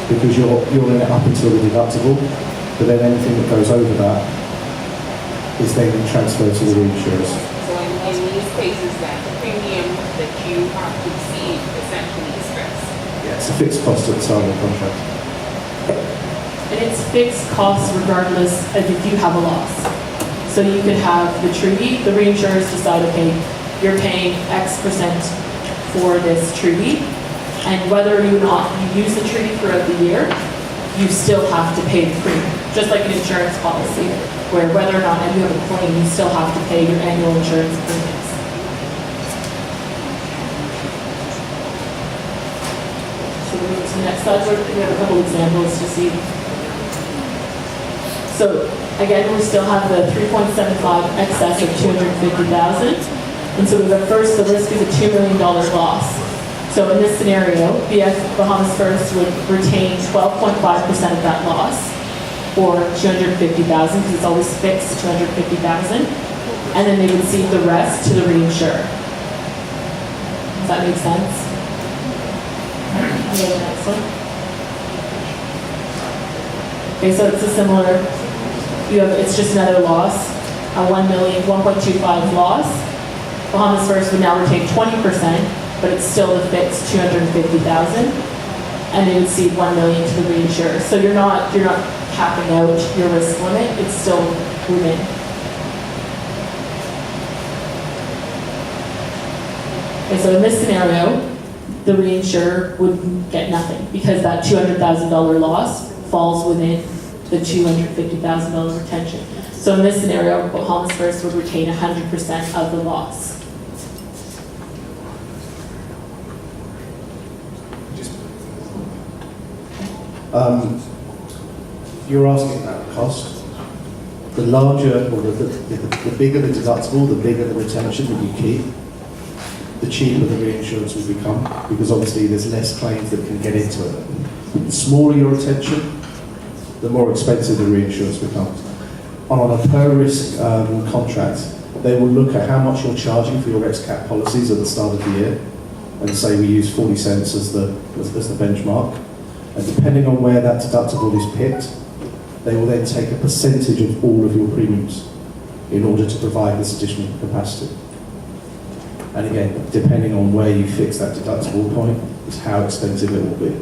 because you're in it up until the deductible, but then anything that goes over that is then transferred to the reinsurers. So in these cases then, the premium that you have to receive essentially is fixed. Yeah, it's a fixed cost at the time of the contract. And it's fixed costs regardless of if you have a loss. So you could have the treaty, the reinsurers decide, okay, you're paying X percent for this treaty, and whether or not you use the treaty throughout the year, you still have to pay the premium. Just like an insurance policy, where whether or not you have a claim, you still have to pay your annual insurance premiums. So move to the next slide, we have a couple examples to see. So again, we still have the 3.75 excess of 250,000. And so we go first, the risk is a $2 million loss. So in this scenario, BF Bahamas First would retain 12.5% of that loss, or 250,000, because it's always fixed 250,000. And then they would cede the rest to the reinsurer. Does that make sense? Go to the next one. Okay, so it's a similar, it's just another loss, a 1.25 loss. Bahamas First would now retain 20%, but it's still the fixed 250,000, and they would cede $1 million to the reinsurer. So you're not capping out your risk limit; it's still within. Okay, so in this scenario, the reinsurer would get nothing because that $200,000 loss falls within the $250,000 retention. So in this scenario, Bahamas First would retain 100% of the loss. You're asking about the cost. The larger or the bigger the deductible, the bigger the retention that you keep, the cheaper the reinsurance will become, because obviously there's less claims that can get into it. The smaller your retention, the more expensive the reinsurance becomes. On a per risk contract, they will look at how much you're charging for your ex-cat policies at the start of the year, and say we use 40 cents as the benchmark. And depending on where that deductible is picked, they will then take a percentage of all of your premiums in order to provide this additional capacity. And again, depending on where you fix that deductible point, is how expensive it will be.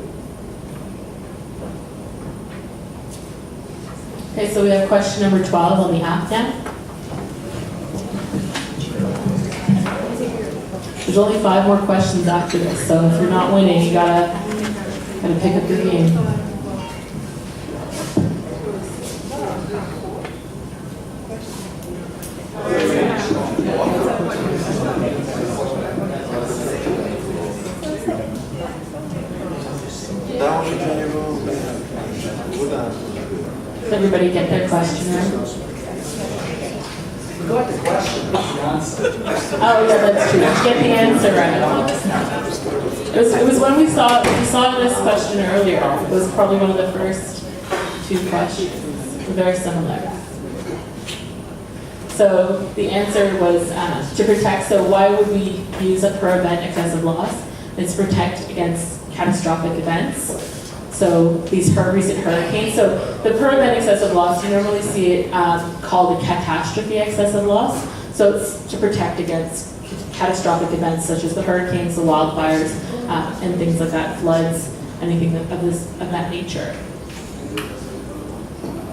Okay, so we have question number 12 on the app now. There's only 5 more questions after this, so if you're not winning, you gotta pick up your game. Does everybody get their question right? We got the question, not the answer. Oh yeah, that's true. Get the answer right. It was when we saw this question earlier. It was probably one of the first 2 questions. They're very similar. So the answer was to protect. So why would we use a per event excessive loss? It's to protect against catastrophic events. So these recent hurricanes. So the per event excessive loss, you normally see it called a catastrophe excessive loss. So it's to protect against catastrophic events such as the hurricanes, the wildfires, and things like that, floods, anything of that nature.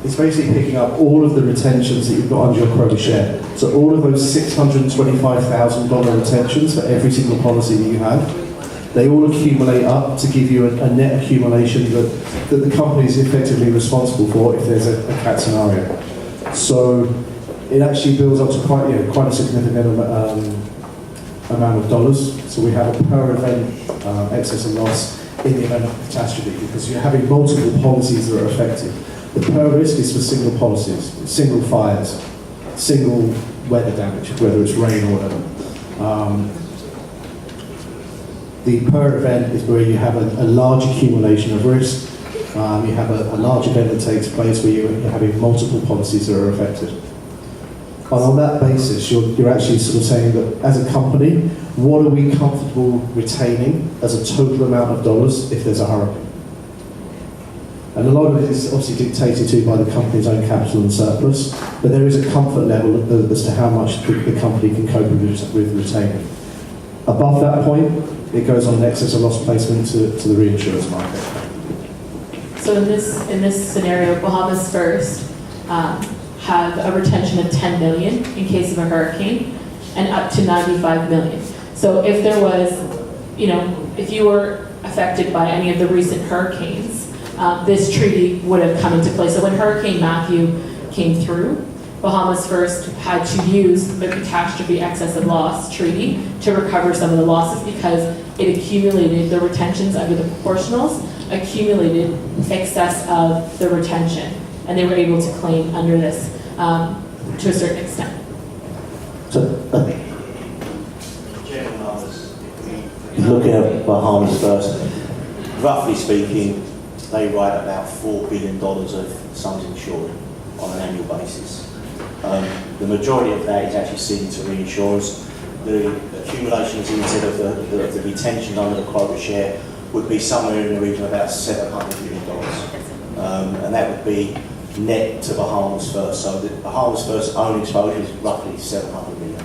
It's basically picking up all of the retentions that you've got under your quota share. So all of those $625,000 retentions for every single policy that you have, they all accumulate up to give you a net accumulation that the company is effectively responsible for if there's a cat scenario. So it actually builds up to quite a significant amount of dollars. So we have a per event excess and loss in the event of catastrophe, because you're having multiple policies that are affected. The per risk is for single policies, single fires, single weather damage, whether it's rain or whatever. The per event is where you have a large accumulation of risk. You have a large event that takes place where you're having multiple policies that are affected. And on that basis, you're actually sort of saying that as a company, what are we comfortable retaining as a total amount of dollars if there's a hurricane? And a lot of it is obviously dictated to by the company's own capital and surplus, but there is a comfort level as to how much the company can cope with retaining. Above that point, it goes on an excess of loss placement to the reinsurance market. So in this scenario, Bahamas First have a retention of $10 million in case of a hurricane, and up to $95 million. So if there was, if you were affected by any of the recent hurricanes, this treaty would have come into play. So when Hurricane Matthew came through, Bahamas First had to use the catastrophe excess of loss treaty to recover some of the losses because it accumulated the retentions under the proportionals, accumulated excess of the retention, and they were able to claim under this to a certain extent. So, looking at Bahamas First, roughly speaking, they write about $4 billion of sums insured on an annual basis. The majority of that is actually seen to reinsurers. The accumulations instead of the retention under the quota share would be somewhere in the region of about $700 million. And that would be net to Bahamas First. So the Bahamas First own exposure is roughly $700 million.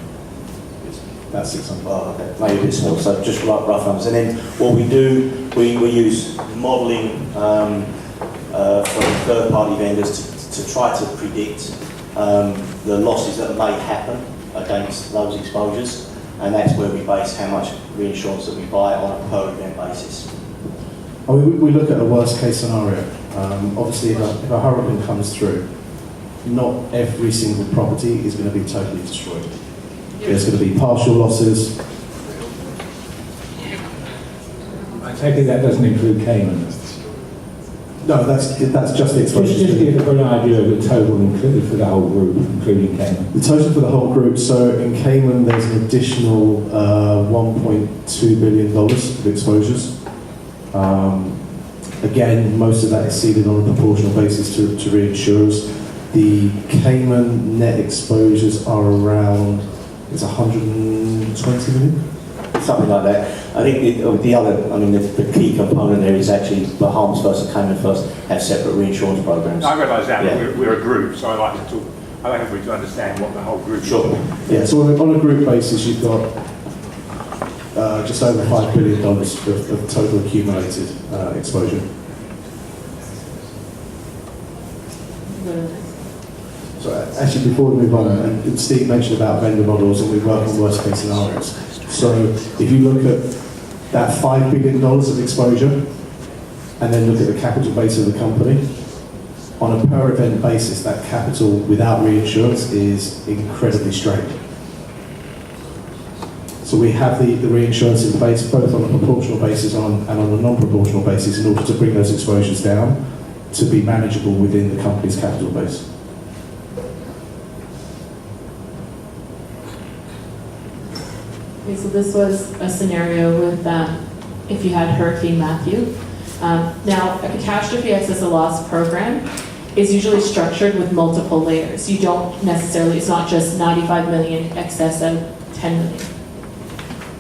That's 600. Oh, okay. Maybe a bit small, so just rough numbers. And then what we do, we use modelling from third-party vendors to try to predict the losses that may happen against those exposures, and that's where we base how much reinsurance that we buy on a per event basis. We look at a worst case scenario. Obviously, if a hurricane comes through, not every single property is going to be totally destroyed. There's going to be partial losses. I take it that doesn't include Cayman. No, that's just the exposure. Just give us an idea of the total included for the whole group, including Cayman. The total for the whole group, so in Cayman there's an additional $1.2 billion of exposures. Again, most of that is ceded on a proportional basis to reinsurers. The Cayman net exposures are around, it's 120 million? Something like that. I think the key component there is actually Bahamas First and Cayman First have separate reinsurance programs. I realise that, Yeah. but we're a group, so I like everybody to understand what the whole group Sure. is. Yeah, so on a group basis you've got just over $5 billion of total accumulated exposure. So actually, before we move on, and Steve mentioned about vendor models, and we work on worst case scenarios. So if you look at that $5 billion of exposure, and then look at the capital base of the company, on a per event basis, that capital without reinsurance is incredibly strained. So we have the reinsurance in place, both on a proportional basis and on a non-proportional basis, in order to bring those exposures down to be manageable within the company's capital base. Okay, so this was a scenario with if you had Hurricane Matthew. Now, a catastrophe excess of loss program is usually structured with multiple layers. You don't necessarily, it's not just 95 million excess of 10 million.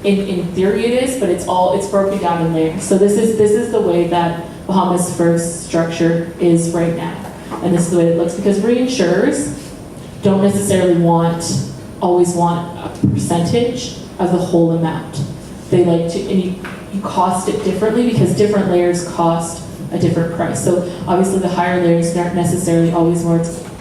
In theory it is, but it's broken down in layers. So this is the way that Bahamas First structure is right now. And this is the way it looks, because reinsurers don't necessarily always want a percentage of the whole amount. They like to, and you cost it differently because different layers cost a different price. So obviously the higher layers aren't necessarily always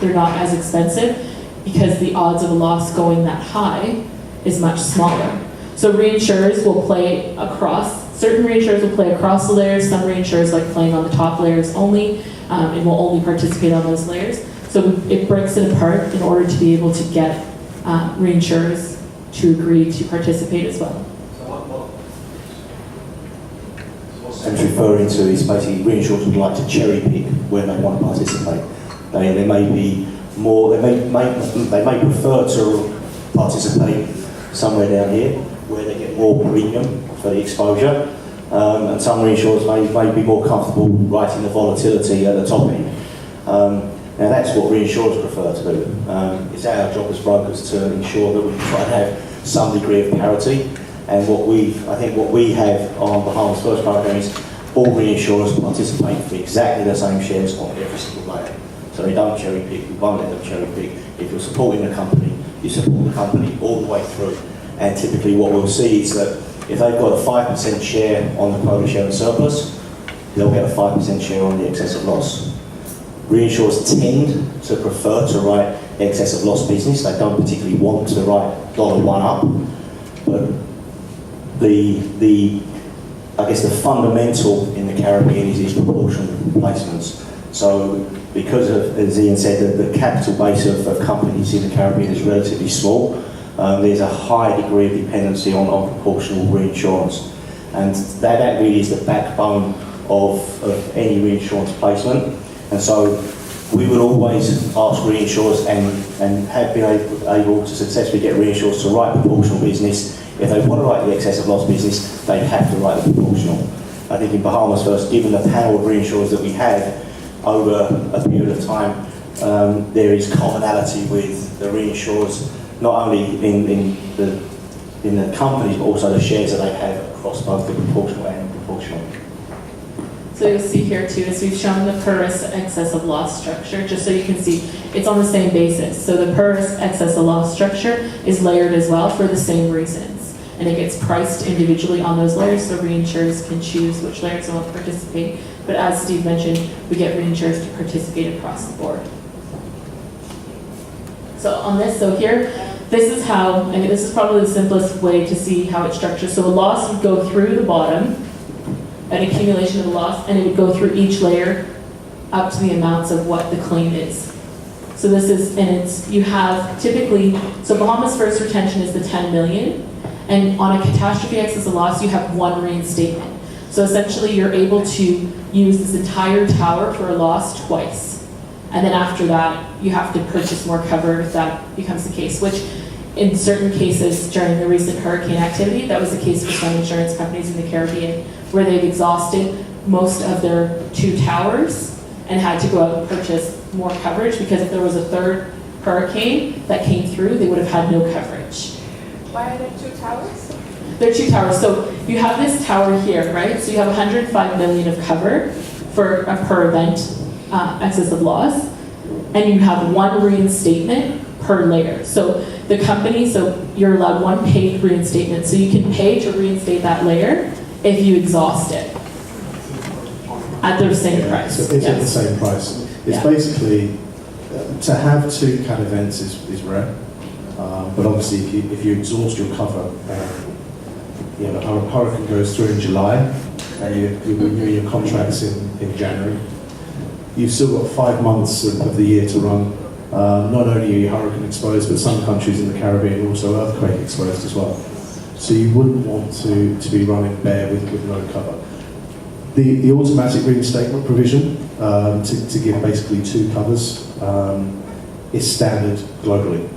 they're not as expensive because the odds of a loss going that high is much smaller. So reinsurers will play across, certain reinsurers will play across the layers, some reinsurers like playing on the top layers only, and will only participate on those layers. So it breaks it apart in order to be able to get reinsurers to agree to participate as well. I'm referring to is basically reinsurers would like to cherry pick where they want to participate. They may be more, they may prefer to participate somewhere down here where they get more premium for the exposure, and some reinsurers may be more comfortable writing the volatility at the top end. Now that's what reinsurers prefer to do. It's our job as brokers to ensure that we try to have some degree of parity. And what we have on Bahamas First program is all reinsurers participate for exactly the same shares on every single layer. So they don't cherry pick, we won't let them cherry pick. If you're supporting the company, you support the company all the way through. And typically what we'll see is that if they've got a 5% share on the quota share and surplus, they'll get a 5% share on the excess of loss. Reinsurers tend to prefer to write excess of loss business. They don't particularly want to write $1 up, but I guess the fundamental in the Caribbean is these proportional placements. So because of, as Ian said, the capital base of companies in the Caribbean is relatively small, there's a high degree of dependency on proportional reinsurance. And that really is the backbone of any reinsurance placement. And so we would always ask reinsurers and have been able to successfully get reinsurers to write proportional business. If they want to write the excess of loss business, they have to write the proportional. I think in Bahamas First, given the panel of reinsurers that we have over a period of time, there is commonality with the reinsurers, not only in the companies, but also the shares that they have across both the proportional and proportional. So you'll see here too, is we've shown the per risk excess of loss structure, just so you can see it's on the same basis. So the per risk excess of loss structure is layered as well for the same reasons. And it gets priced individually on those layers, so reinsurers can choose which layers they want to participate. But as Steve mentioned, we get reinsurers to participate across the board. So on this, so here, this is how, and this is probably the simplest way to see how it's structured. So a loss would go through the bottom, an accumulation of a loss, and it would go through each layer up to the amounts of what the claim is. So this is, and it's, you have typically, so Bahamas First retention is the 10 million, and on a catastrophe excess of loss, you have one reinstatement. So essentially, you're able to use this entire tower for a loss twice. And then after that, you have to purchase more cover if that becomes the case, which in certain cases during the recent hurricane activity, that was the case for some insurance companies in the Caribbean, where they've exhausted most of their 2 towers and had to go out and purchase more coverage, because if there was a third hurricane that came through, they would have had no coverage. Why are there 2 towers? There are 2 towers. So you have this tower here, right? So you have 105 million of cover for a per event excess of loss, and you have 1 reinstatement per layer. So the company, so you're allowed 1 paid reinstatement. So you can pay to reinstate that layer if you exhaust it at the same price. So it's at the same price. It's basically, to have 2 cat events is rare, but obviously if you exhaust your cover, a hurricane goes through in July, and you renew your contracts in January, you've still got 5 months of the year to run. Not only are you hurricane exposed, but some countries in the Caribbean are also earthquake exposed as well. So you wouldn't want to be running bare with no cover. The automatic reinstatement provision to give basically 2 covers is standard globally.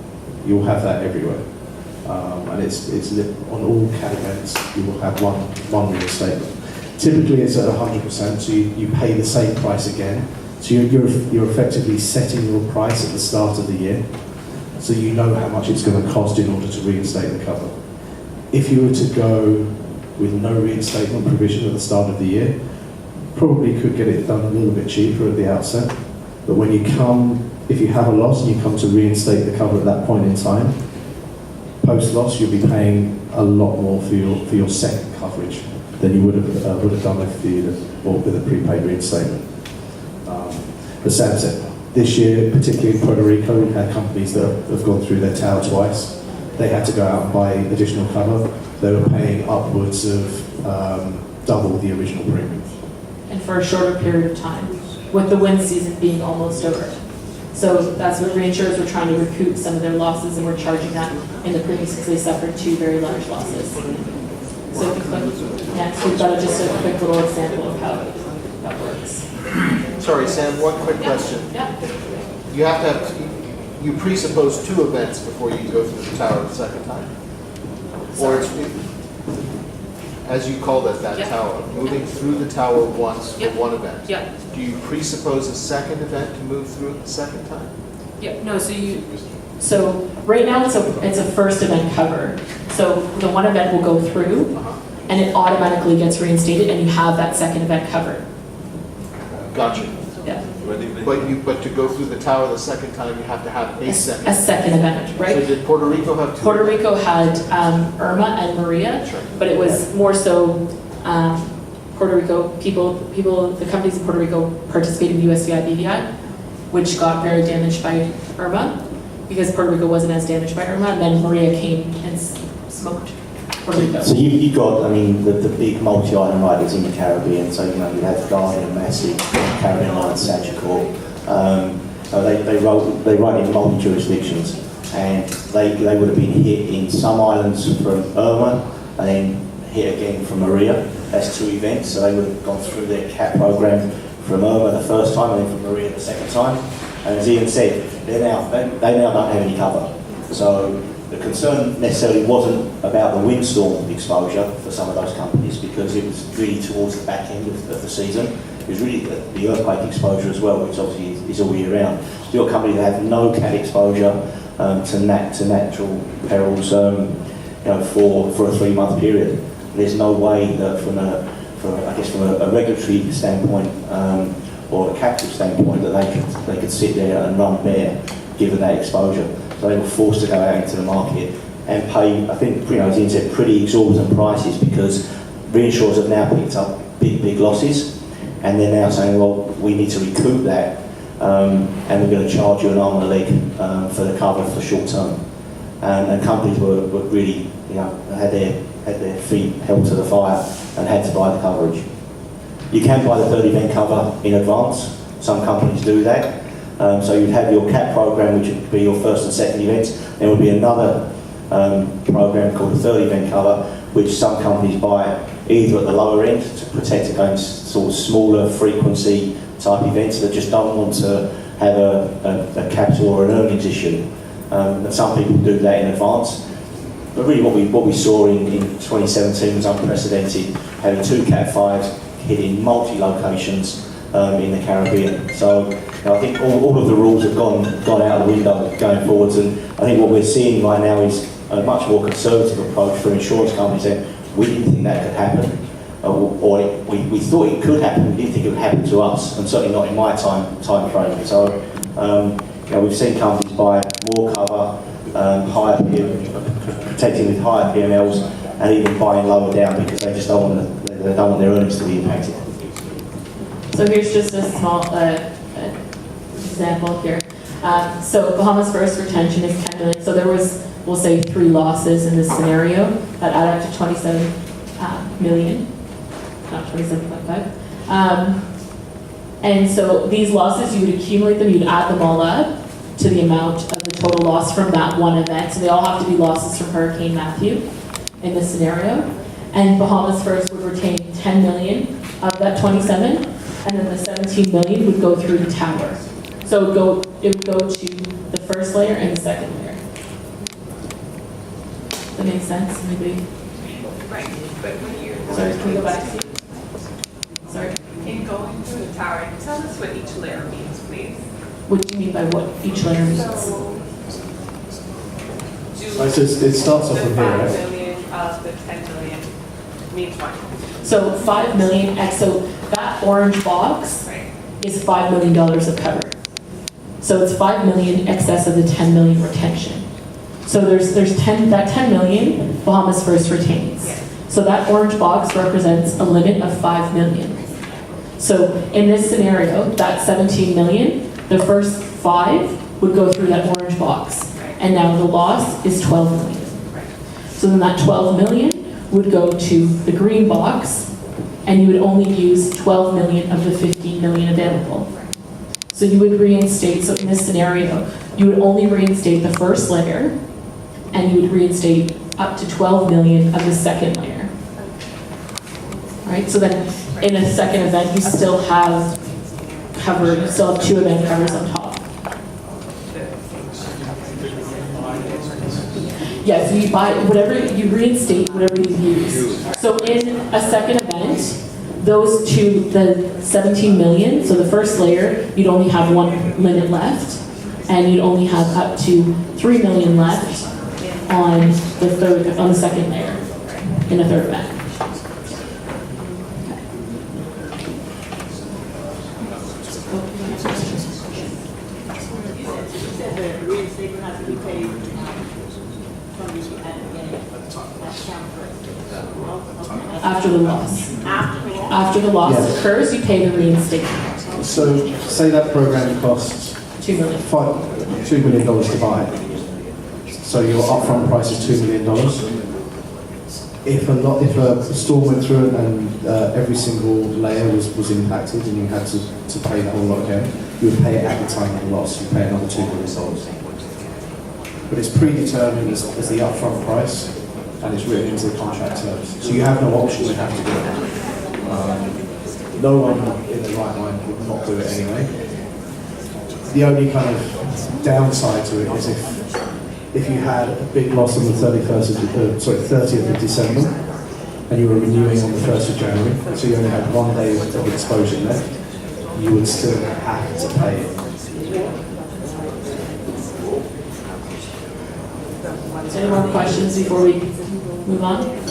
You'll have that everywhere. And it's on all cat events, you will have one reinstatement. Typically it's at 100%, so you pay the same price again. So you're effectively setting your price at the start of the year, so you know how much it's going to cost in order to reinstate the cover. If you were to go with no reinstatement provision at the start of the year, probably could get it done a little bit cheaper at the outset. But when you come, if you have a loss and you come to reinstate the cover at that point in time, post-loss you'll be paying a lot more for your second coverage than you would have done if you had bought with a prepaid reinstatement. But Sam said, this year, particularly in Puerto Rico, we've had companies that have gone through their tower twice. They had to go out and buy additional cover. They were paying upwards of double the original premium. And for a shorter period of time, with the wind season being almost over. So that's what reinsurers were trying to recoup some of their losses, and we're charging that in the premiums because they suffered 2 very large losses. So next, we've got just a quick little example of how that works. Sorry, Sam, one quick question. Yeah. You have to have, you presuppose 2 events before you go through the tower the second time? Or it's, as you called it, that tower, moving through the tower once for one event? Yeah. Do you presuppose a second event to move through it the second time? Yeah, no, so right now it's a first event cover. So the 1 event will go through, and it automatically gets reinstated, and you have that second event covered. Gotcha. Yeah. But to go through the tower the second time, you have to have a second. A second event, right? So did Puerto Rico have 2? Puerto Rico had Irma and Maria, but it was more so Puerto Rico people. The companies in Puerto Rico participated in USVI BVI, which got very damaged by Irma, because Puerto Rico wasn't as damaged by Irma, and then Maria came and smoked Puerto Rico. So you've got, I mean, the big multi-island riders in the Caribbean. So, you know, you have Guardian, Massey, Caribbean Line, Sagicor. They ride in multi jurisdictions, and they would have been hit in some islands from Irma, and then hit again from Maria. That's 2 events. So they would have gone through their CAT program from Irma the first time, and then from Maria the second time. And as Ian said, they now don't have any cover. So the concern necessarily wasn't about the windstorm exposure for some of those companies, because it was really towards the back end of the season. It was really the earthquake exposure as well, which obviously is all year round. So you're a company that have no CAT exposure to natural perils, you know, for a 3-month period. There's no way that from a regulatory standpoint or a capital standpoint that they could sit there and run bare given that exposure. So they were forced to go out into the market and pay, I think, you know, as Ian said, pretty exorbitant prices, because reinsurers have now picked up big losses, and they're now saying, well, we need to recoup that, and we're going to charge you an arm and a leg for the cover for short term. And companies were really, you know, had their feet held to the fire and had to buy the coverage. You can buy the 3rd event cover in advance. Some companies do that. So you'd have your CAT program, which would be your 1st and 2nd events. There would be another program called the 3rd event cover, which some companies buy either at the lower end to protect against sort of smaller frequency type events that just don't want to have a capital or an earnings issue. And some people do that in advance. But really what we saw in 2017 was unprecedented, having 2 Cat 5s hitting multi-locations in the Caribbean. So, you know, I think all of the rules have gone out of the window going forwards, and I think what we're seeing right now is a much more conservative approach for insurance companies saying, we didn't think that could happen, we thought it could happen, we didn't think it would happen to us, and certainly not in my time frame. So, you know, we've seen companies buy more cover, protecting with higher PMLs, and even buying lower down because they just don't want their earnings to be impacted. So here's just a small example here. So Bahamas First retention is 10 million. So there was, we'll say, 3 losses in this scenario that add up to 27 million, not 27.5. And so these losses, you would accumulate them, you'd add them all up to the amount of the total loss from that one event. So they all have to be losses from Hurricane Matthew in this scenario. And Bahamas First would retain 10 million of that 27, and then the 17 million would go through the tower. So it would go to the first layer and the second layer. Does that make sense? Maybe. Right, but when you're... Sorry, can we go back to you? Sorry. In going through the tower, tell us what each layer means, please. What do you mean by what each layer means? So, it starts off the from here, 5 right? million of the 10 million means what? So 5 million, so that orange box Right. is $5 million of cover. So it's 5 million excess of the 10 million retention. So there's that 10 million Bahamas First retains. Yes. So that orange box represents a limit of 5 million. So in this scenario, that 17 million, the first 5 would go through that orange box. Right. And now the loss is 12 million. Right. So then that 12 million would go to the green box, and you would only use 12 million of the 15 million available. So you would reinstate, so in this scenario, you would only reinstate the first layer, and you would reinstate up to 12 million of the second layer. Right, so then in a second event, you still have cover, you still have 2 event covers on top. Yeah, so you buy whatever, you reinstate whatever you use. So in a second event, those 2, the 17 million, so the first layer, you'd only have 1 limit left, and you'd only have up to 3 million left on the second layer in a third event. After the loss. After the loss Yes. occurs, you pay the reinstatement. So say that program costs $2 million. $2 million to buy. So your upfront price is $2 million. if a storm went through and every single layer was impacted and you had to pay the whole lot again, you would pay it at the time of the loss. You pay another $2 million. But it's predetermined as the upfront price, and it's written into the contract terms. So you have no option, you have to do it. No one in their right mind would not do it anyway. The only kind of downside to it is if you had a big loss on the 30th of December, and you were renewing on the 1st of January, so you only had 1 day of exposure left, you would still have to pay it. Any more questions before we move on?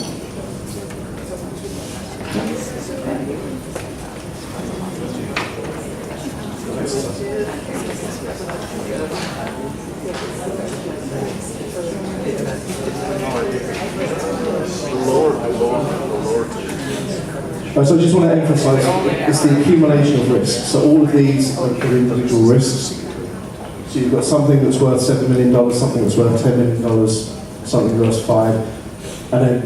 So I just want to emphasise, it's the accumulation of risks. So all of these are individual risks. So you've got something that's worth $7 million, something that's worth $10 million, something that's worth $5 million, and then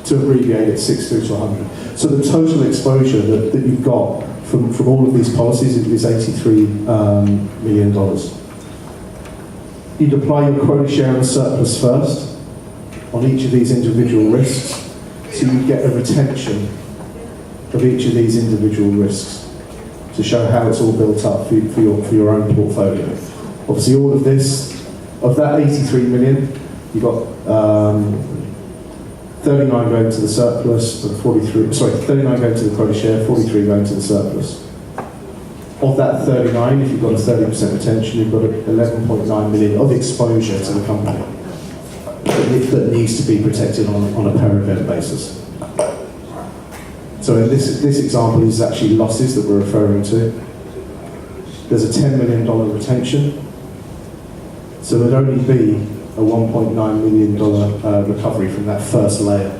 to abbreviate it, 6 through to 100. So the total exposure that you've got from all of these policies is $83 million. You'd apply your quota share and surplus first on each of these individual risks, so you get a retention of each of these individual risks to show how it's all built up for your own portfolio. Obviously, all of this, of that 83 million, you've got 39 going to the surplus, and 39 going to the quota share, 43 going to the surplus. Of that 39, if you've got a 30% retention, you've got 11.9 million of exposure to the company that needs to be protected on a per event basis. So in this example is actually losses that we're referring to. There's a $10 million retention, so there'd only be a $1.9 million recovery from that first layer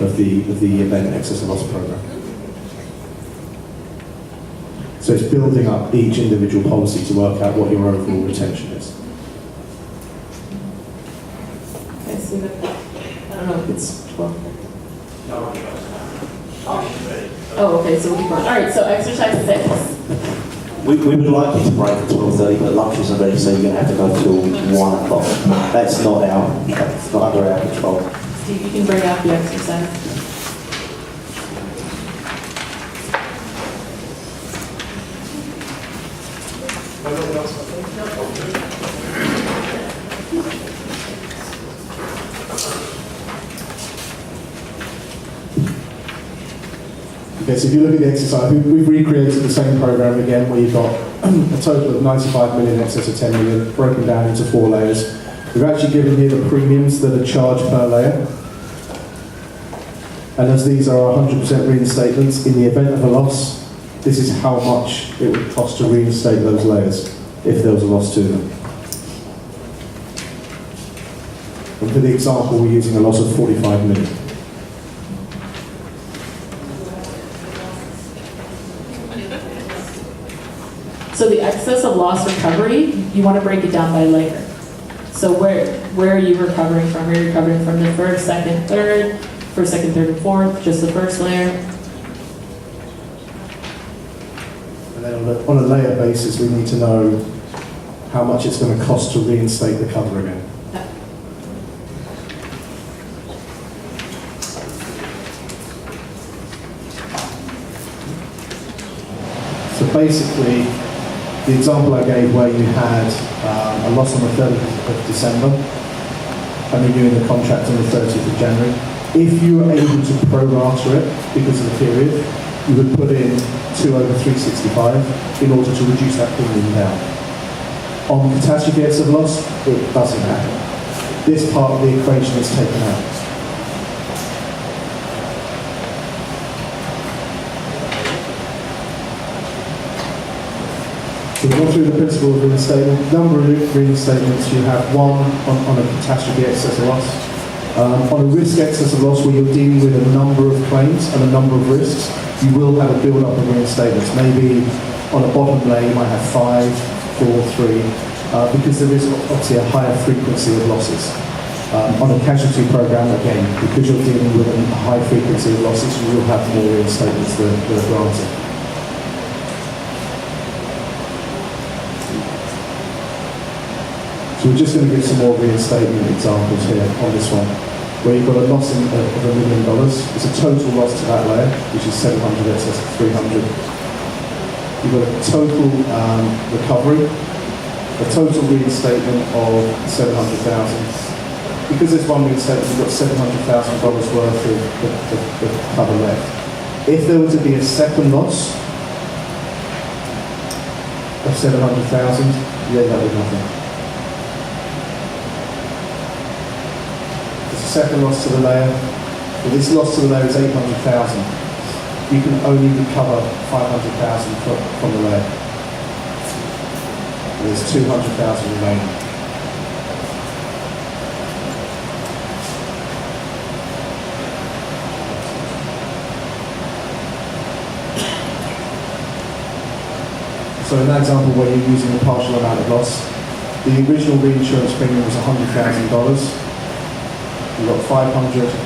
of the event excess of loss program. So it's building up each individual policy to work out what your overall retention is. Okay, so I don't know if it's 12. Oh, okay, so we'll keep going. All right, so exercise 6. We would like you to break at 12:30, but lunch isn't ready, so you're going to have to go till 1 o'clock. That's not under our control. Steve, you can bring out the exercise. Okay, so if you look at the exercise, we've recreated the same program again, where you've got a total of 95 million excess of 10 million, broken down into 4 layers. We've actually given here the premiums that are charged per layer. And as these are 100% reinstatements, in the event of a loss, this is how much it would cost to reinstate those layers if there was a loss to them. And for the example, we're using a loss of 45 million. So the excess of loss recovery, you want to break it down by layer. So where are you recovering from? Are you recovering from the first, second, third, third, and fourth, just the first layer? And then on a layer basis, we need to know how much it's going to cost to reinstate the cover again. So basically, the example I gave where you had a loss on the 30th of December and renewing the contract on the 30th of January, if you were able to pro-rata it because of the period, you would put in 2/365 in order to reduce that premium down. On catastrophe excess of loss, it doesn't happen. This part of the equation is taken out. So we'll go through the principle of reinstatement. Number of reinstatements, you have one on a catastrophe excess of loss. On a risk excess of loss, where you're dealing with a number of claims and a number of risks, you will have a build-up of reinstatements. Maybe on a bottom layer, you might have 5, 4, 3, because there is obviously a higher frequency of losses. On a casualty program, again, because you're dealing with a high frequency of losses, you will have more reinstatements that are granted. So we're just going to give some more reinstatement examples here on this one, where you've got a loss of $1 million. It's a total loss to that layer, which is 700 excess of 300. You've got a total recovery, a total reinstatement of 700,000. Because there's one reinstatement, you've got $700,000 worth of cover left. If there were to be a second loss of 700,000, you end up with nothing. There's a second loss to the layer. Well, this loss to the layer is 800,000. You can only recover 500,000 from the layer. There's 200,000 remaining. So in that example where you're using a partial amount of loss, the original reinsurance premium was $100,000. You've got 500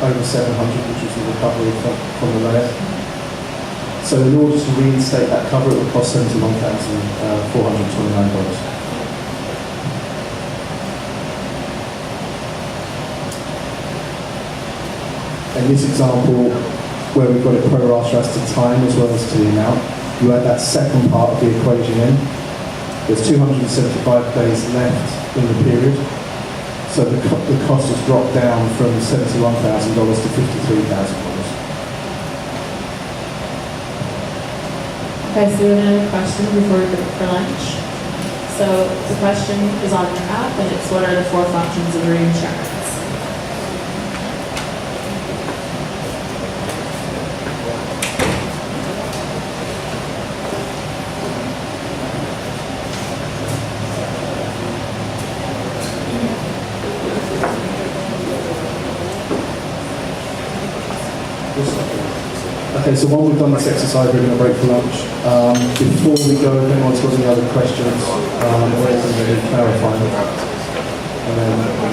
over 700, which is the recovery from the layer. So in order to reinstate that cover, it would cost $71,429. In this example, where we've got it pro-rata as to time as well as to the amount, you add that second part of the equation in. There's 275 days left in the period, so the cost has dropped down from $71,000 to $53,000. Okay, so we have another question before we break for lunch. So the question is on your app, and it's what are the 4 functions of reinsurance? Okay, so while we've done this exercise, we're going to break for lunch. Before we go, if anyone's got any other questions, or anything they need clarifying,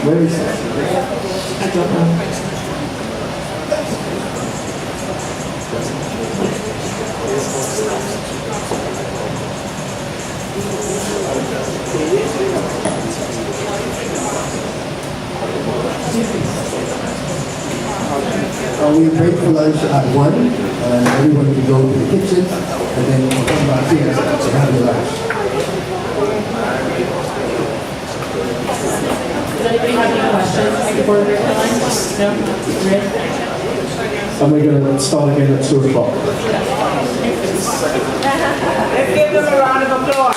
where is that? I don't know. We break for lunch at 1, and everyone can go to the kitchen, and then we'll come back here to have the lunch. Does anybody have any questions before we break for lunch? No? Ready? And we're going to start again at 2 o'clock. Let's give them a round of applause.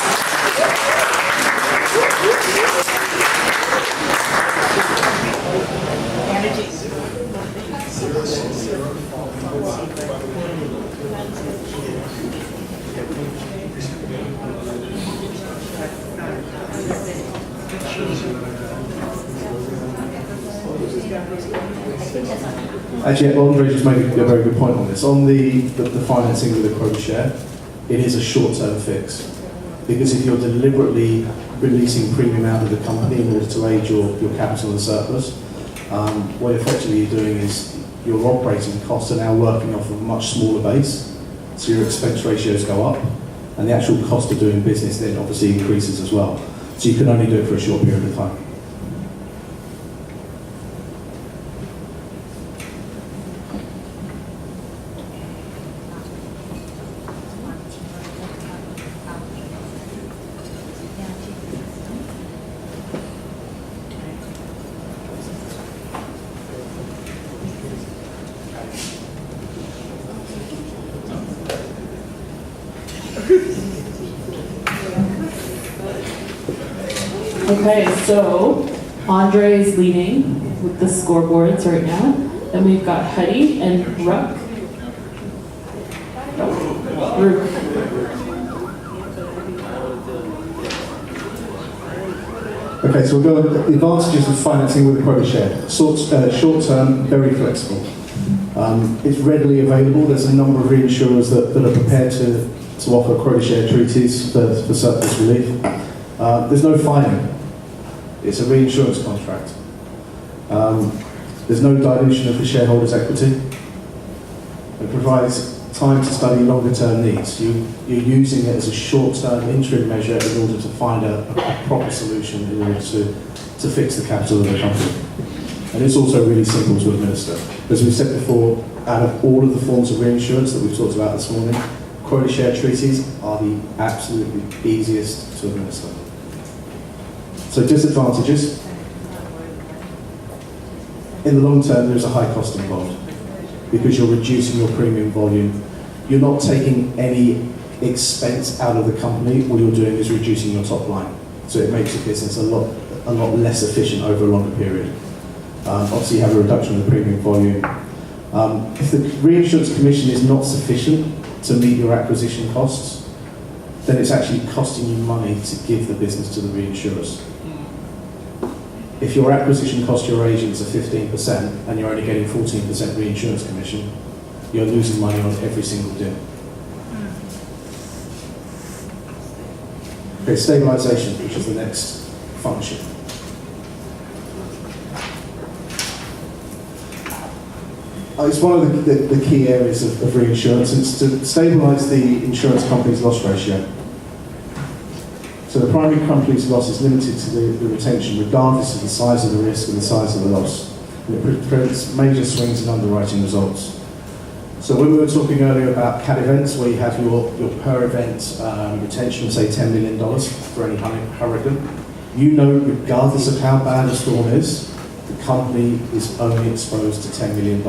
Actually, Andre just made a very good point on this. On the financing with a quota share, it is a short-term fix. Because if you're deliberately releasing premium out of the company in order to aid your capital and surplus, what effectively you're doing is your operating costs are now working off of a much smaller base, so your expense ratios go up, and the actual cost of doing business then obviously increases as well. So you can only do it for a short period of time. Okay, so Andre is leading with the scoreboards right now. Then we've got Huddy and Rook. Okay, so we'll go with the advantages of financing with a quota share. Short term, very flexible. It's readily available. There's a number of reinsurers that are prepared to offer quota share treaties for surplus relief. There's no filing. It's a reinsurance contract. There's no dilution of the shareholders' equity. It provides time to study longer-term needs. You're using it as a short-term interim measure in order to find a proper solution in order to fix the capital of the company. And it's also really simple to administer. As we said before, out of all of the forms of reinsurance that we've talked about this morning, quota share treaties are the absolutely easiest to administer. So disadvantages. In the long term, there's a high cost involved because you're reducing your premium volume. You're not taking any expense out of the company. All you're doing is reducing your top line. So it makes the business a lot less efficient over a longer period. Obviously, you have a reduction in the premium volume. If the reinsurance commission is not sufficient to meet your acquisition costs, then it's actually costing you money to give the business to the reinsurers. If your acquisition cost your agents are 15% and you're only getting 14% reinsurance commission, you're losing money on every single deal. Okay, stabilisation, which is the next function. It's one of the key areas of reinsurance. It's to stabilise the insurance company's loss ratio. So the primary company's loss is limited to the retention regardless of the size of the risk and the size of the loss. And it prevents major swings in underwriting results. So when we were talking earlier about CAT events, where you have your per event retention of say $10 million for any hurricane, you know regardless of how bad a storm is, the company is only exposed to $10 million.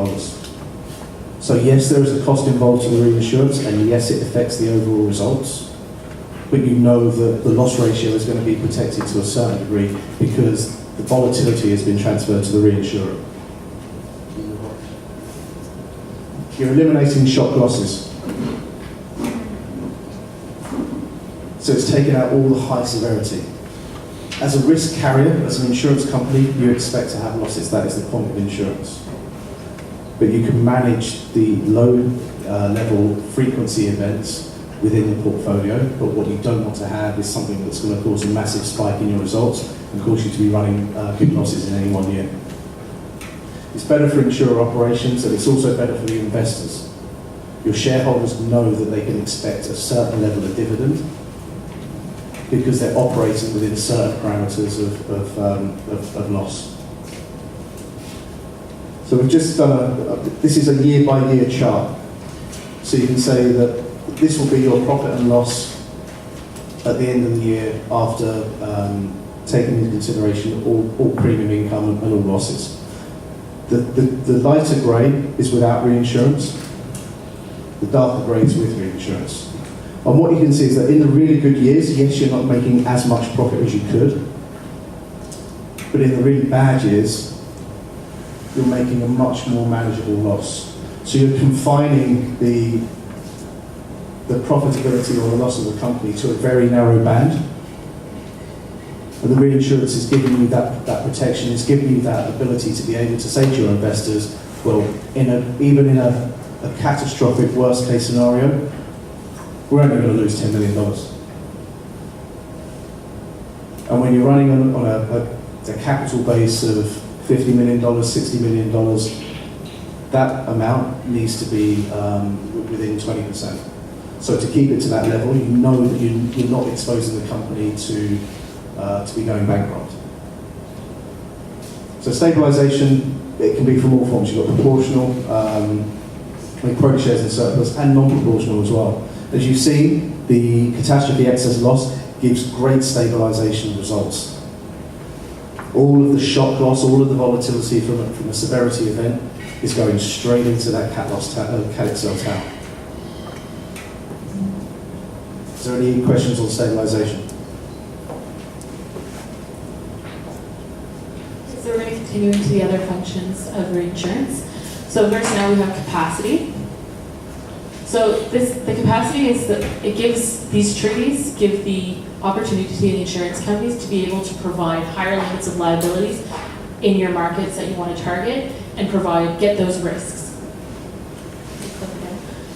So yes, there is a cost involved to the reinsurance, and yes, it affects the overall results. But you know that the loss ratio is going to be protected to a certain degree because the volatility has been transferred to the reinsurer. You're eliminating shock losses. So it's taken out all the high severity. As a risk carrier, as an insurance company, you expect to have losses. That is the point of insurance. But you can manage the low level frequency events within the portfolio, but what you don't want to have is something that's going to cause a massive spike in your results and cause you to be running big losses in any one year. It's better for insurer operations, and it's also better for the investors. Your shareholders know that they can expect a certain level of dividend because they're operating within certain parameters of loss. So we've just done this is a year-by-year chart. So you can say that this will be your profit and loss at the end of the year after taking into consideration all premium income and all losses. The lighter grey is without reinsurance, the darker grey is with reinsurance. And what you can see is that in the really good years, yes, you're not making as much profit as you could, but in the really bad years, you're making a much more manageable loss. So you're confining the profitability or the loss of the company to a very narrow band. And the reinsurance is giving you that protection, it's giving you that ability to be able to say to your investors, well, even in a catastrophic worst case scenario, we're only going to lose $10 million. And when you're running on a capital base of $50 million, $60 million, that amount needs to be within 20%. So to keep it to that level, you know that you're not exposing the company to be going bankrupt. So stabilisation, it can be from all forms. You've got proportional, quota shares and surplus, and non-proportional as well. As you've seen, the catastrophe excess loss gives great stabilisation results. All of the shock loss, all of the volatility from a severity event is going straight into that Cat XL tower. Is there any questions on stabilisation? So we're going to continue into the other functions of reinsurance. So first now we have capacity. So the capacity is that it gives these treaties give the opportunity to the insurance companies to be able to provide higher limits of liabilities in your markets that you want to target and get those risks.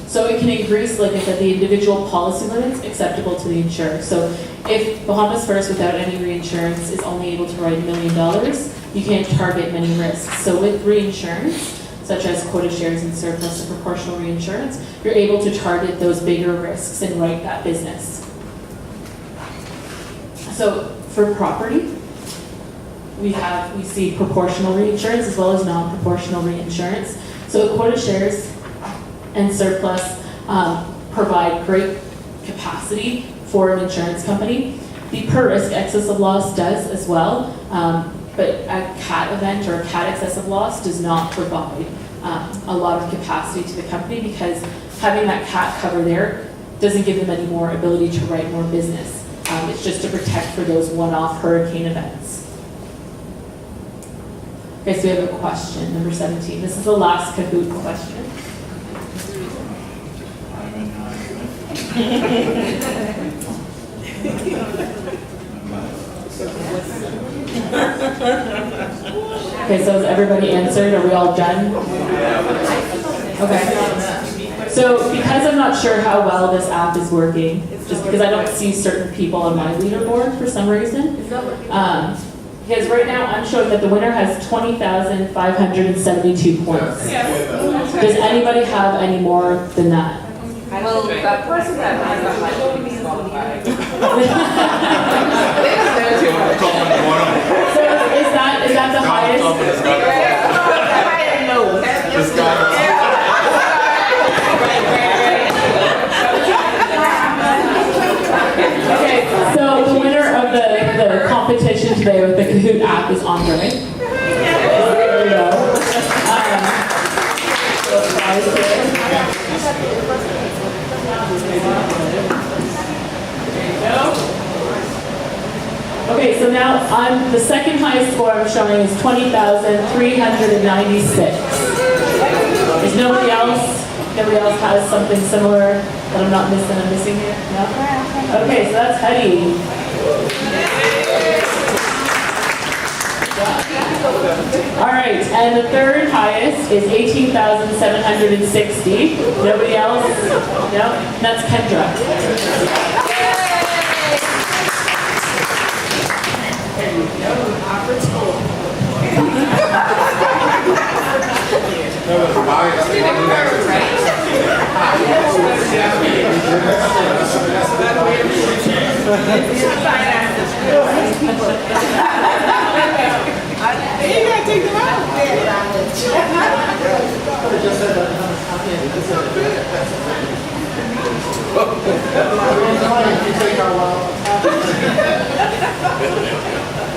So it can increase, like I said, the individual policy limits acceptable to the insurer. So if Bahamas First, without any reinsurance, is only able to write $1 million, you can't target many risks. So with reinsurance, such as quota shares and surplus and proportional reinsurance, you're able to target those bigger risks and write that business. So for property, we see proportional reinsurance as well as non-proportional reinsurance. So quota shares and surplus provide great capacity for an insurance company. The per risk excess of loss does as well, but a CAT event or a CAT excess of loss does not provide a lot of capacity to the company, because having that CAT cover there doesn't give them any more ability to write more business. It's just to protect for those one-off hurricane events. Okay, so we have a question, number 17. This is the last Kahoot question. Okay, so has everybody answered? Are we all done? Okay. So because I'm not sure how well this app is working, just because I don't see certain people on my leaderboard for some reason, because right now I'm showing that the winner has 20,572 points. Does anybody have any more than that? Well, that person that has that might be disqualified. So is that the highest? Okay, so the winner of the competition today with the Kahoot app is Andre. There we go. Okay, so now the second highest score I'm showing is 20,396. Is nobody else has something similar that I'm not missing? I'm missing here? No? Okay, so that's Hetty. All right, and the third highest is 18,760. Nobody else? No? That's Kendra.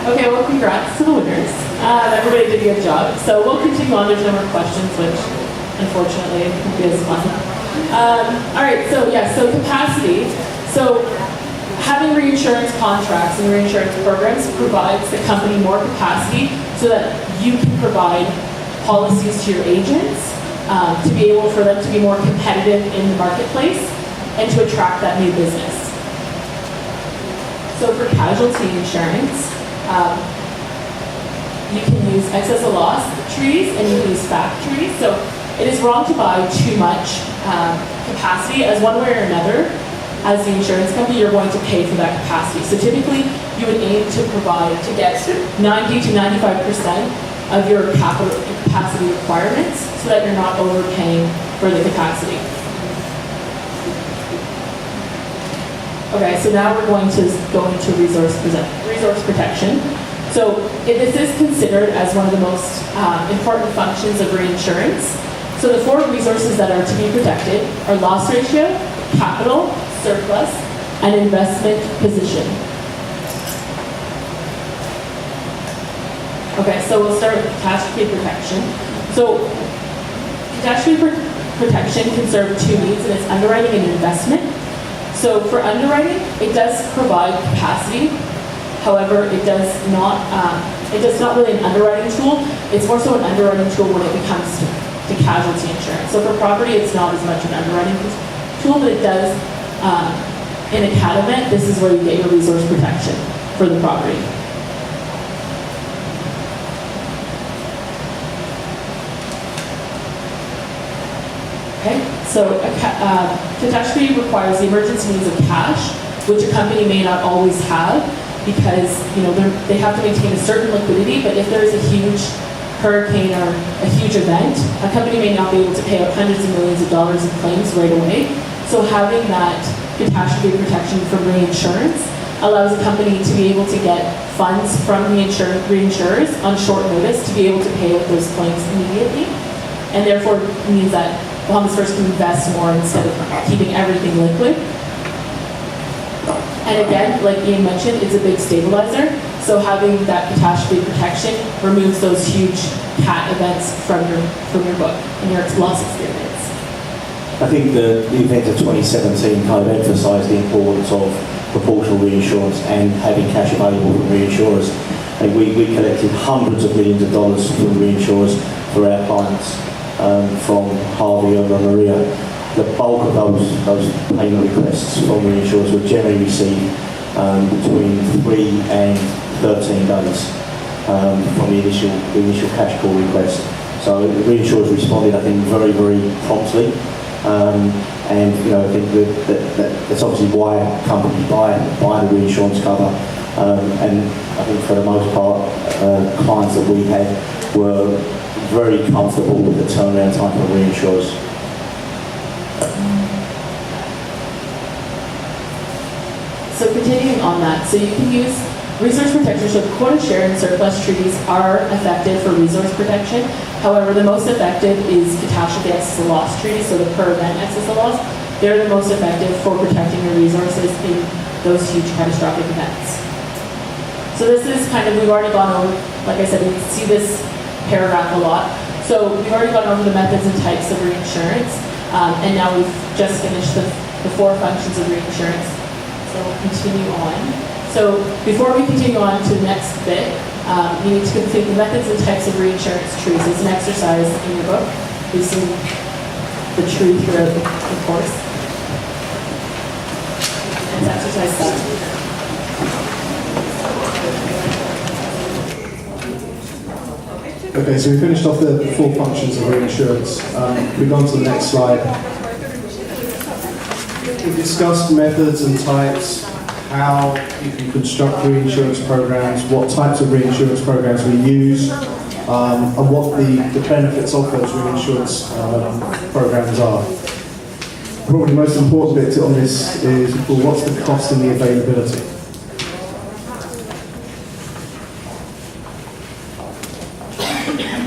Okay, well, congrats to the winners. Everybody did a good job. So we'll continue on. There's no more questions, which unfortunately won't be as fun. All right, so capacity. So having reinsurance contracts and reinsurance programs provides the company more capacity so that you can provide policies to your agents to be able for them to be more competitive in the marketplace and to attract that new business. So for casualty insurance, you can use excess of loss treaties and you can use fact treaties. So it is wrong to buy too much capacity, as one way or another, as the insurance company, you're going to pay for that capacity. So typically, you would aim to get 90 to 95% of your capital capacity requirements so that you're not overpaying for the capacity. Okay, so now we're going to go into resource protection. So this is considered as one of the most important functions of reinsurance. So the four resources that are to be protected are loss ratio, capital, surplus, and investment position. Okay, so we'll start with catastrophe protection. So catastrophe protection can serve two needs, and it's underwriting and investment. So for underwriting, it does provide capacity. However, it does not really an underwriting tool. It's more so an underwriting tool when it comes to casualty insurance. So for property, it's not as much an underwriting tool, but it does, in a CAT event, this is where you get your resource protection for the property. Okay, so catastrophe requires the emergency needs of cash, which a company may not always have. because they have to maintain a certain liquidity, but if there is a huge hurricane or a huge event, a company may not be able to pay out hundreds of millions of dollars in claims right away. So having that catastrophe protection from reinsurance allows a company to be able to get funds from the reinsurers on short notice to be able to pay out those claims immediately, and therefore means that Bahamas First can invest more instead of keeping everything liquid. And again, like Ian mentioned, it's a big stabilizer. So having that catastrophe protection removes those huge cat events from your book and your loss experience. I think the event of 2017 kind of emphasised the importance of proportional reinsurance and having cash available from reinsurers. And we collected hundreds of millions of dollars from reinsurers for our clients from Harvey over Maria. The bulk of those payment requests from reinsurers were generally received between 3 and 13 days from the initial cash call request. So the reinsurers responded, I think, very, very promptly. And I think that's obviously why companies buy the reinsurance cover. And I think for the most part, clients that we had were very comfortable with the turnaround time for reinsurers. So continuing on that, so you can use resource protection. So quota share and surplus treaties are effective for resource protection. However, the most effective is catastrophe excess of loss treaties, so the per event excess of loss. They're the most effective for protecting your resources in those huge catastrophic events. So this is kind of, we've already gone over, like I said, we see this paragraph a lot. So we've already gone over the methods and types of reinsurance, and now we've just finished the 4 functions of reinsurance. So we'll continue on. So before we continue on to the next bit, you need to complete the methods and types of reinsurance trees. It's an exercise in your book. We've seen the tree throughout the course. And it's exercise 7. Okay, so we finished off the 4 functions of reinsurance. We've gone to the next slide. We've discussed methods and types, how you can construct reinsurance programs, what types of reinsurance programs we use, and what the benefits of those reinsurance programs are. Probably the most important bit on this is, well, what's the cost and the availability?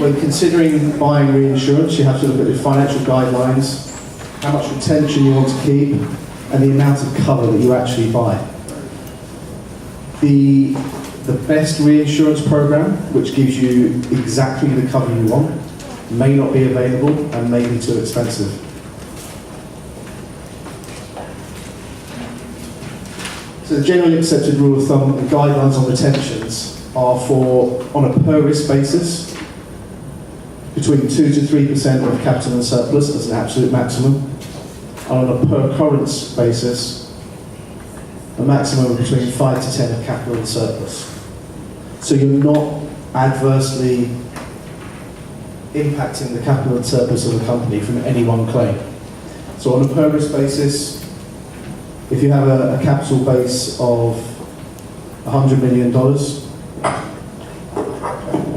When considering buying reinsurance, you have to look at the financial guidelines, how much retention you want to keep, and the amount of cover that you actually buy. The best reinsurance program, which gives you exactly the cover you want, may not be available and may be too expensive. So the generally accepted rule of thumb and guidelines on retentions are for, on a per risk basis, between 2 to 3% of capital and surplus as an absolute maximum, and on a per occurrence basis, a maximum of between 5 to 10 of capital and surplus. So you're not adversely impacting the capital and surplus of a company from any one claim. So on a per risk basis, if you have a capital base of $100 million,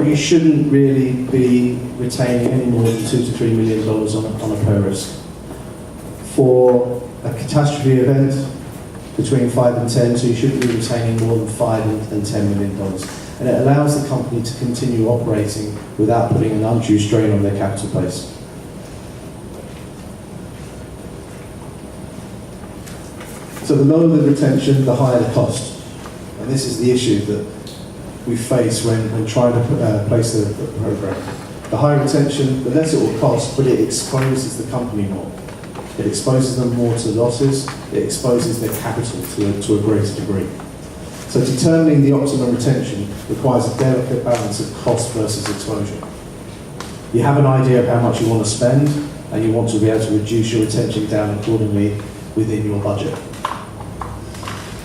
you shouldn't really be retaining any more than $2 to $3 million on a per risk. For a catastrophe event, between 5 and 10, so you shouldn't be retaining more than $5 and $10 million. And it allows the company to continue operating without putting an undue strain on their capital base. So the lower the retention, the higher the cost. And this is the issue that we face when trying to place the program. The higher retention, the less it will cost, but it exposes the company more. It exposes them more to losses, it exposes their capital to a greater degree. So determining the optimum retention requires a delicate balance of cost versus exposure. You have an idea of how much you want to spend, and you want to be able to reduce your retention down accordingly within your budget.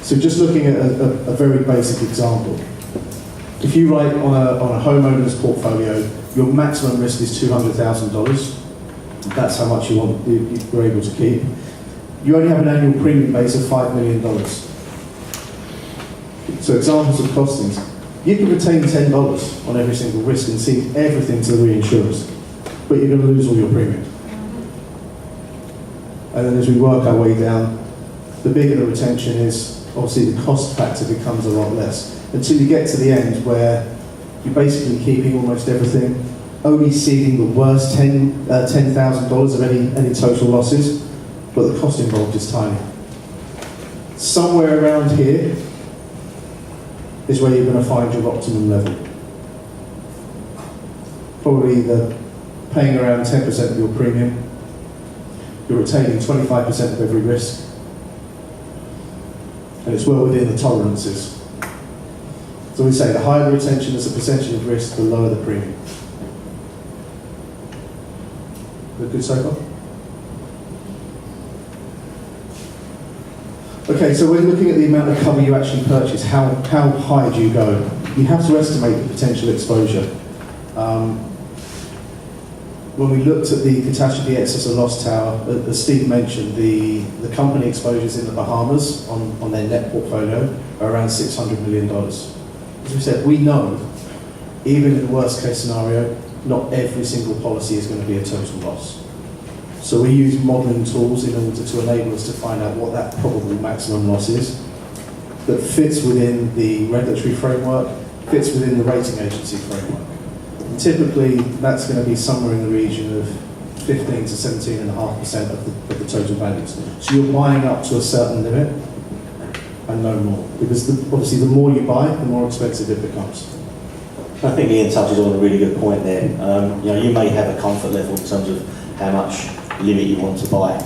So just looking at a very basic example. If you write on a homeowner's portfolio, your maximum risk is $200,000. That's how much you're able to keep. You only have an annual premium base of $5 million. So examples of costings. You can retain $10 on every single risk and cede everything to the reinsurers, but you're going to lose all your premium. And then as we work our way down, the bigger the retention is, obviously the cost factor becomes a lot less. Until you get to the end where you're basically keeping almost everything, only ceding the worst $10,000 of any total losses, but the cost involved is tiny. Somewhere around here is where you're going to find your optimum level. Probably paying around 10% of your premium, you're retaining 25% of every risk, and it's well within the tolerances. So we say the higher the retention as a percentage of risk, the lower the premium. Look good so far? Okay, so we're looking at the amount of cover you actually purchase. How high do you go? You have to estimate the potential exposure. When we looked at the catastrophe excess of loss tower, as Steve mentioned, the company exposures in the Bahamas on their net portfolio are around $600 million. As we said, we know, even in the worst case scenario, not every single policy is going to be a total loss. So we use modelling tools in order to enable us to find out what that probable maximum loss is that fits within the regulatory framework, fits within the rating agency framework. And typically, that's going to be somewhere in the region of 15 to 17.5% of the total values. So you're buying up to a certain limit and no more. Because obviously the more you buy, the more expensive it becomes. I think Ian touches on a really good point there. You may have a comfort level in terms of how much limit you want to buy,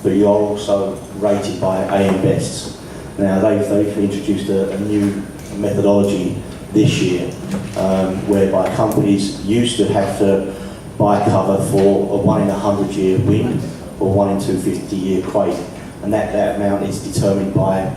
but you are also rated by AM Best. Now they've introduced a new methodology this year, whereby companies used to have to buy cover for a 1 in 100 year wind or 1 in 250 year quake, and that amount is determined by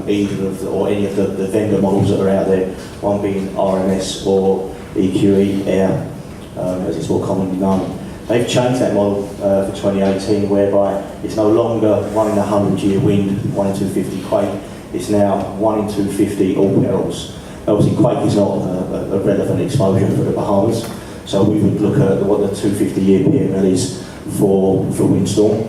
either of any of the vendor models that are out there, one being RMS or EQE Air, as it's more commonly known. They've changed that model for 2018, whereby it's no longer 1 in 100 year wind, 1 in 250 quake. It's now 1 in 250 all perils. Obviously, quake is not a relevant exposure for the Bahamas, so we would look at what the 250 year PML is for windstorm,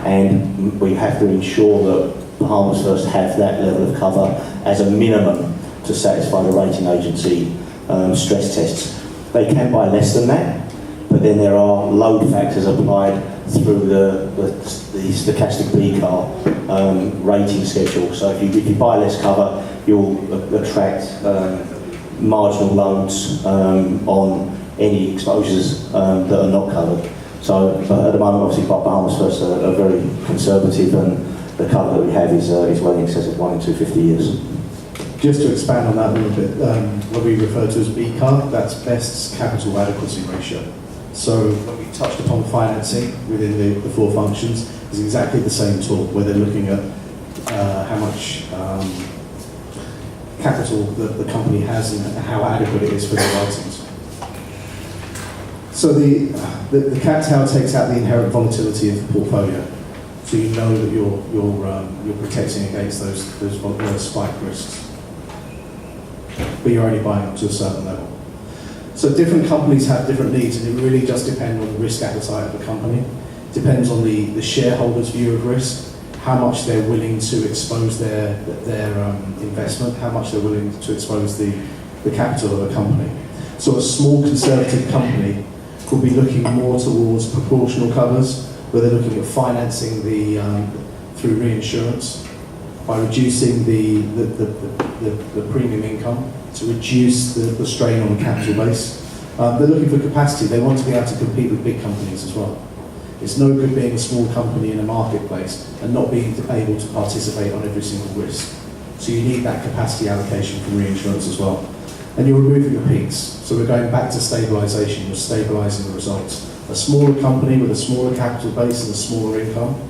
and we have to ensure that Bahamas First have that level of cover as a minimum to satisfy the rating agency stress tests. They can buy less than that, but then there are load factors applied through the stochastic BCAR rating schedule. So if you buy less cover, you'll attract marginal loads on any exposures that are not covered. So at the moment, obviously, Bahamas First are very conservative, and the cover that we have is well in excess of 1 in 250 years. Just to expand on that a little bit, what we refer to as BCAR, that's Best's capital adequacy ratio. So when we touched upon financing within the four functions, it's exactly the same tool where they're looking at how much capital the company has and how adequate it is for their ratings. So the cat tower takes out the inherent volatility of the portfolio, so you know that you're protecting against those spike risks, but you're only buying up to a certain level. So different companies have different needs, and it really just depends on the risk appetite of the company. Depends on the shareholders' view of risk, how much they're willing to expose their investment, how much they're willing to expose the capital of a company. So a small conservative company will be looking more towards proportional covers, where they're looking at financing through reinsurance by reducing the premium income to reduce the strain on the capital base. They're looking for capacity. They want to be able to compete with big companies as well. It's no good being a small company in a marketplace and not being able to participate on every single risk. So you need that capacity allocation from reinsurance as well. And you're removing the peaks. So we're going back to stabilisation. You're stabilising the results. A smaller company with a smaller capital base and a smaller income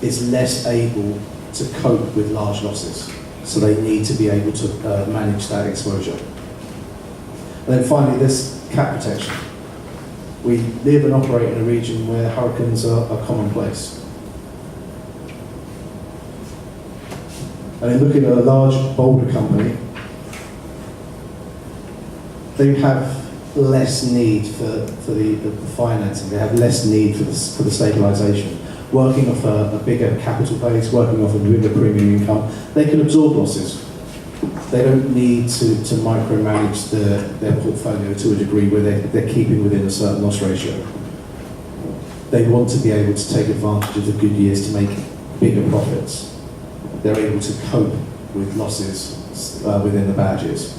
is less able to cope with large losses. So they need to be able to manage that exposure. And then finally, this cat protection. We live and operate in a region where hurricanes are commonplace. And then looking at a large boulder company, they have less need for the financing, they have less need for the stabilisation. Working off a bigger capital base, working off a bigger premium income, they can absorb losses. They don't need to micromanage their portfolio to a degree where they're keeping within a certain loss ratio. They want to be able to take advantage of the good years to make bigger profits. They're able to cope with losses within the bad years.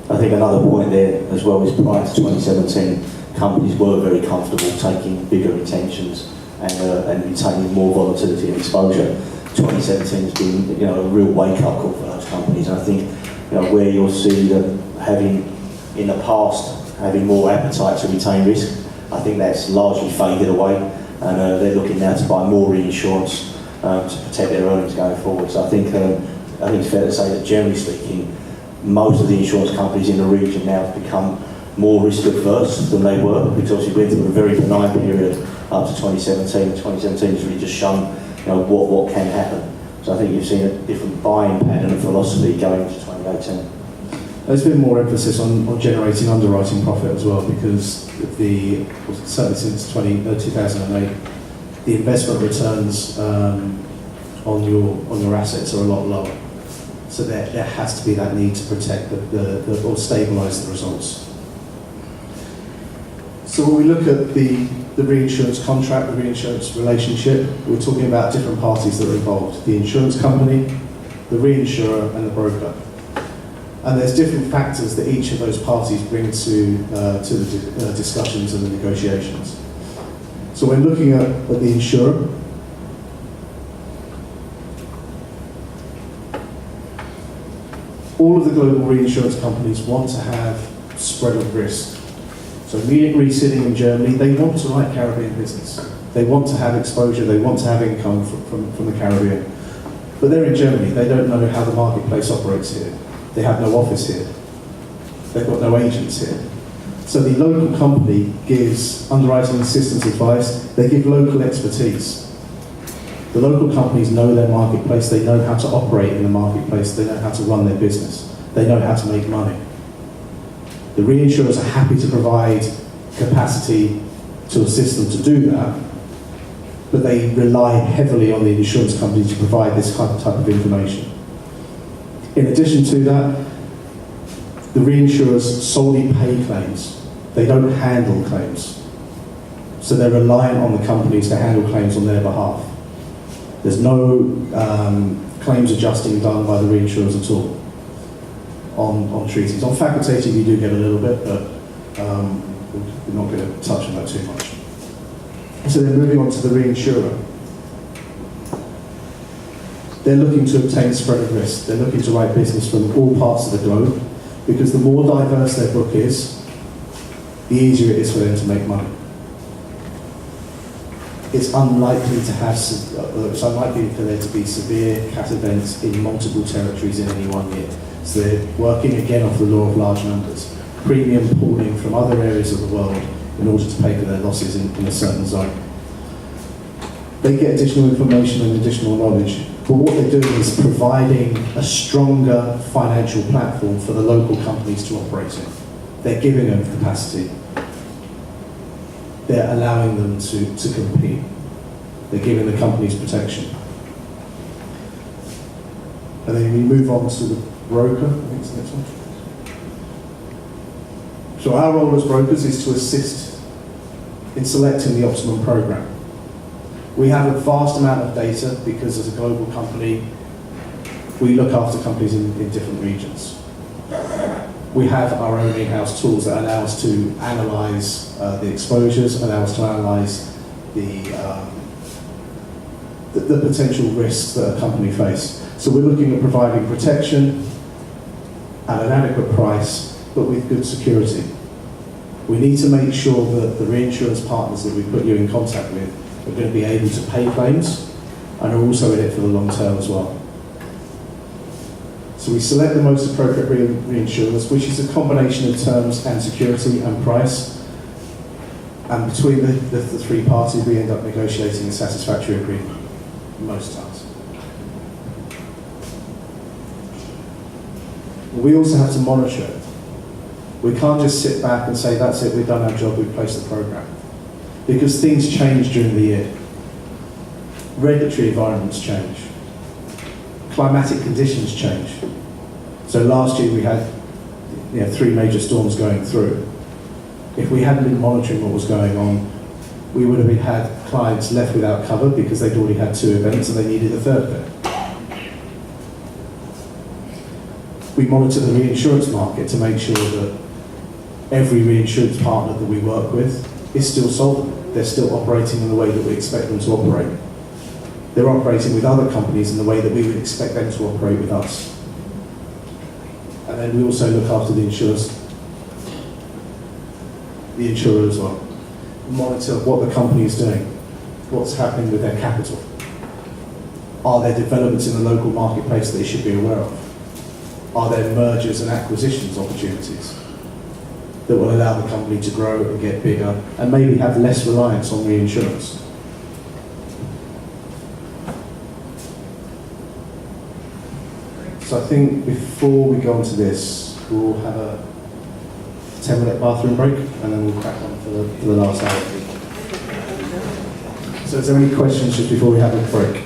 I think another point there as well is prior to 2017, companies were very comfortable taking bigger retentions and retaining more volatility and exposure. 2017 has been, a real wake-up call for those companies. And I think, where you'll see them having, in the past, having more appetite to retain risk, I think that's largely faded away, and they're looking now to buy more reinsurance to protect their earnings going forward. So I think it's fair to say that, generally speaking, most of the insurance companies in the region now have become more risk adverse than they were, because obviously we went through a very benign period up to 2017. 2017 has really just shown what can happen. So I think you've seen a different buying pattern and philosophy going into 2018. There's been more emphasis on generating underwriting profit as well, because certainly since 2008, the investment returns on your assets are a lot lower. So there has to be that need to protect or stabilise the results. So when we look at the reinsurance contract, the reinsurance relationship, we're talking about different parties that are involved: the insurance company, the reinsurer, and the broker. And there's different factors that each of those parties bring to the discussions and the negotiations. So when looking at the insurer, all of the global reinsurance companies want to have spread of risk. So Munich Re sitting in Germany, they want to write Caribbean business. They want to have exposure, they want to have income from the Caribbean. But they're in Germany, they don't know how the marketplace operates here. They have no office here. They've got no agents here. So the local company gives underwriting assistance advice, they give local expertise. The local companies know their marketplace, they know how to operate in the marketplace, they know how to run their business, they know how to make money. The reinsurers are happy to provide capacity to assist them to do that, but they rely heavily on the insurance company to provide this type of information. In addition to that, the reinsurers solely pay claims. They don't handle claims. So they're reliant on the companies to handle claims on their behalf. There's no claims adjusting done by the reinsurers at all on treaties. On facultative you do get a little bit, but we're not going to touch on that too much. So then moving on to the reinsurer. They're looking to obtain spread of risk. They're looking to write business from all parts of the globe, because the more diverse their book is, the easier it is for them to make money. It's unlikely for there to be severe cat events in multiple territories in any 1 year. So they're working again off the law of large numbers, premium pooling from other areas of the world in order to pay for their losses in a certain zone. They get additional information and additional knowledge, but what they're doing is providing a stronger financial platform for the local companies to operate in. They're giving them capacity. They're allowing them to compete. They're giving the companies protection. And then we move on to the broker. I think it's the next one. So our role as brokers is to assist in selecting the optimum program. We have a vast amount of data because as a global company, we look after companies in different regions. We have our own in-house tools that allow us to analyse the exposures, allow us to analyse the potential risks that a company face. So we're looking at providing protection at an adequate price, but with good security. We need to make sure that the reinsurance partners that we put you in contact with are going to be able to pay claims and are also in it for the long term as well. So we select the most appropriate reinsurers, which is a combination of terms and security and price. And between the three parties, we end up negotiating a satisfactory agreement most times. We also have to monitor it. We can't just sit back and say, that's it, we've done our job, we've placed the program. Because things change during the year. Regulatory environments change. Climatic conditions change. So last year we had 3 major storms going through. If we hadn't been monitoring what was going on, we would have had clients left without cover because they'd already had 2 events and they needed a 3rd event. We monitor the reinsurance market to make sure that every reinsurance partner that we work with is still solvent. They're still operating in the way that we expect them to operate. They're operating with other companies in the way that we would expect them to operate with us. And then we also look after the insurer as well. Monitor what the company is doing, what's happening with their capital. Are there developments in the local marketplace that they should be aware of? Are there mergers and acquisitions opportunities that will allow the company to grow and get bigger and maybe have less reliance on reinsurance? So I think before we go on to this, we'll have a 10-minute bathroom break and then we'll crack on for the last hour. So is there any questions just before we have a break?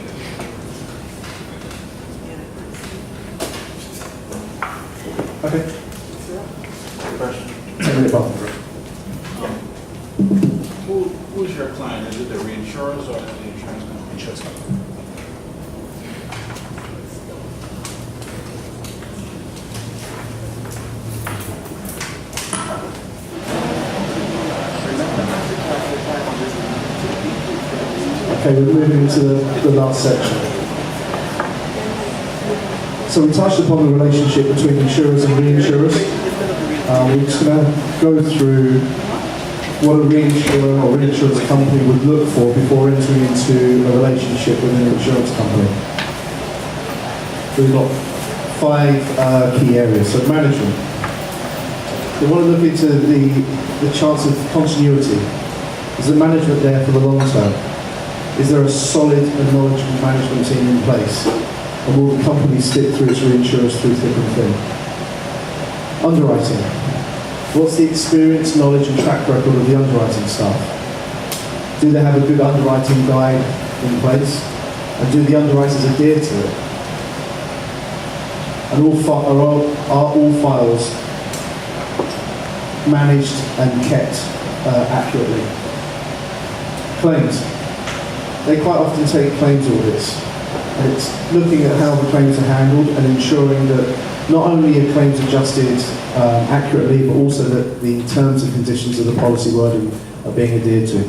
Okay. 10-minute bathroom break. Who's your client? Is it the reinsurers or the insurance company? Insurance company. Okay, we're moving to the last section. So we touched upon the relationship between insurers and reinsurers. We're just going to go through what a reinsurer or reinsurance company would look for before entering into a relationship with an insurance company. We've got 5 key areas. So management. They want to look into the chance of continuity. Is the management there for the long term? Is there a solid and knowledgeable management team in place? And will the company stick through its reinsurers through thick and thin? Underwriting. What's the experience, knowledge and track record of the underwriting staff? Do they have a good underwriting guide in place? And do the underwriters adhere to it? And are all files managed and kept accurately? Claims. They quite often take claims audits, and it's looking at how the claims are handled and ensuring that not only are claims adjusted accurately, but also that the terms and conditions of the policy wording are being adhered to.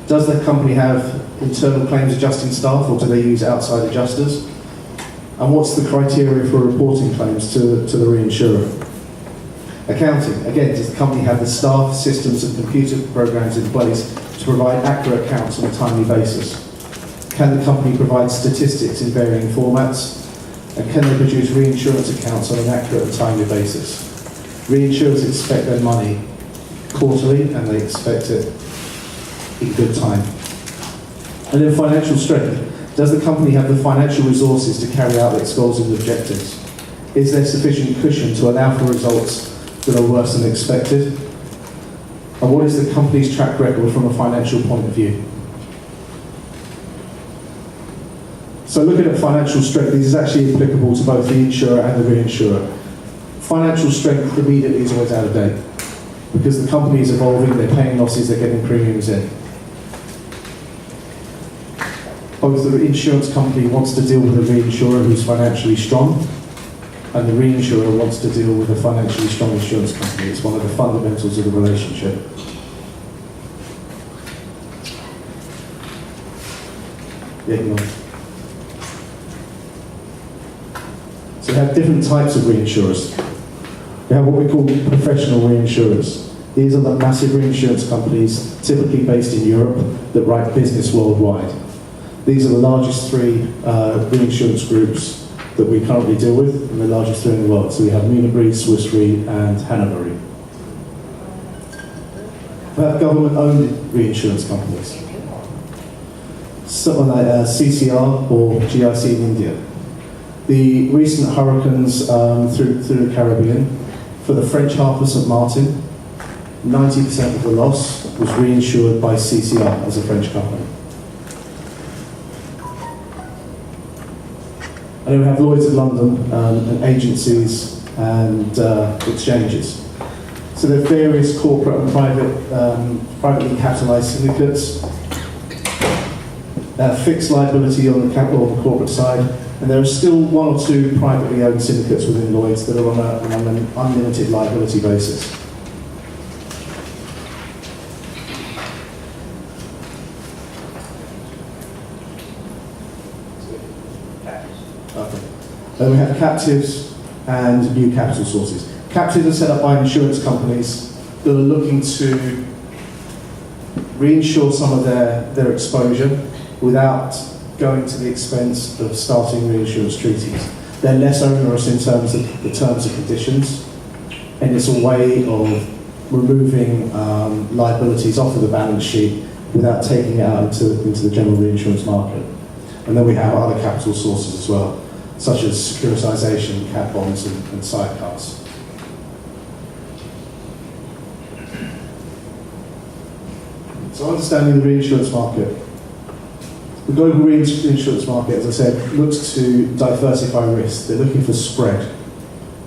Does the company have internal claims adjusting staff, or do they use outside adjusters? And what's the criteria for reporting claims to the reinsurer? Accounting. Again, does the company have the staff, systems and computer programs in place to provide accurate accounts on a timely basis? Can the company provide statistics in varying formats? And can they produce reinsurance accounts on an accurate and timely basis? Reinsurers expect their money quarterly and they expect it in good time. And then financial strength. Does the company have the financial resources to carry out its goals and objectives? Is there sufficient cushion to allow for results that are worse than expected? And what is the company's track record from a financial point of view? So looking at financial strength, this is actually applicable to both the insurer and the reinsurer. Financial strength immediately is always out of date because the company is evolving, they're paying losses, they're getting premiums in. Both the insurance company wants to deal with a reinsurer who's financially strong, and the reinsurer wants to deal with a financially strong insurance company. It's one of the fundamentals of the relationship. Yeah, go on. So we have different types of reinsurers. We have what we call professional reinsurers. These are the massive reinsurance companies, typically based in Europe, that write business worldwide. These are the largest 3 reinsurance groups that we currently deal with, and the largest 3 in the world. So we have Munich Re, Swiss Re, and Hannover Re. We have government-owned reinsurance companies. Someone like CCR or GIC in India. The recent hurricanes through the Caribbean For the French half of St. Martin, 90% of the loss was reinsured by CCR as a French company. And then we have Lloyd's of London and agencies and exchanges. So there are various corporate and privately capitalised syndicates, fixed liability on the capital on the corporate side, and there are still one or two privately owned syndicates within Lloyd's that are on an unlimited liability basis. Okay. Then we have captives and new capital sources. Captives are set up by insurance companies that are looking to reinsure some of their exposure without going to the expense of starting reinsurance treaties. They're less onerous in terms of the terms and conditions, and it's a way of removing liabilities off of the balance sheet without taking it out into the general reinsurance market. And then we have other capital sources as well, such as securitization, cat bonds, and sidecars. So understanding the reinsurance market. The global reinsurance market, as I said, looks to diversify risk. They're looking for spread.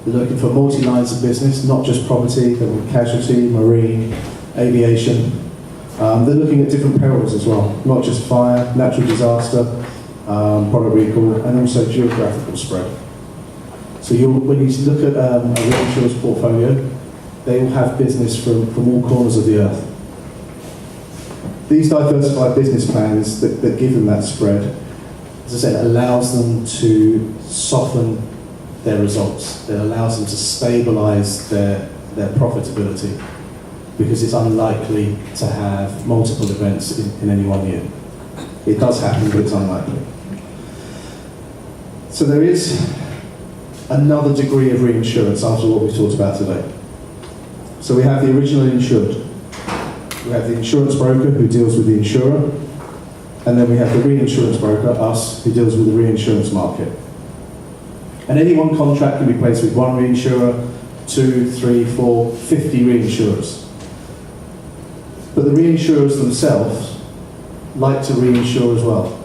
They're looking for multi-lines of business, not just property, they're looking at casualty, marine, aviation. They're looking at different perils as well, not just fire, natural disaster, product recall, and also geographical spread. So when you look at a reinsurance portfolio, they will have business from all corners of the earth. These diversified business plans that give them that spread, as I said, allows them to soften their results. It allows them to stabilise their profitability, because it's unlikely to have multiple events in any one year. It does happen, but it's unlikely. So there is another degree of reinsurance after what we've talked about today. So we have the originally insured. We have the insurance broker who deals with the insurer, and then we have the reinsurance broker, us, who deals with the reinsurance market. And any one contract can be placed with one reinsurer, 2, 3, 4, 50 reinsurers. But the reinsurers themselves like to reinsure as well.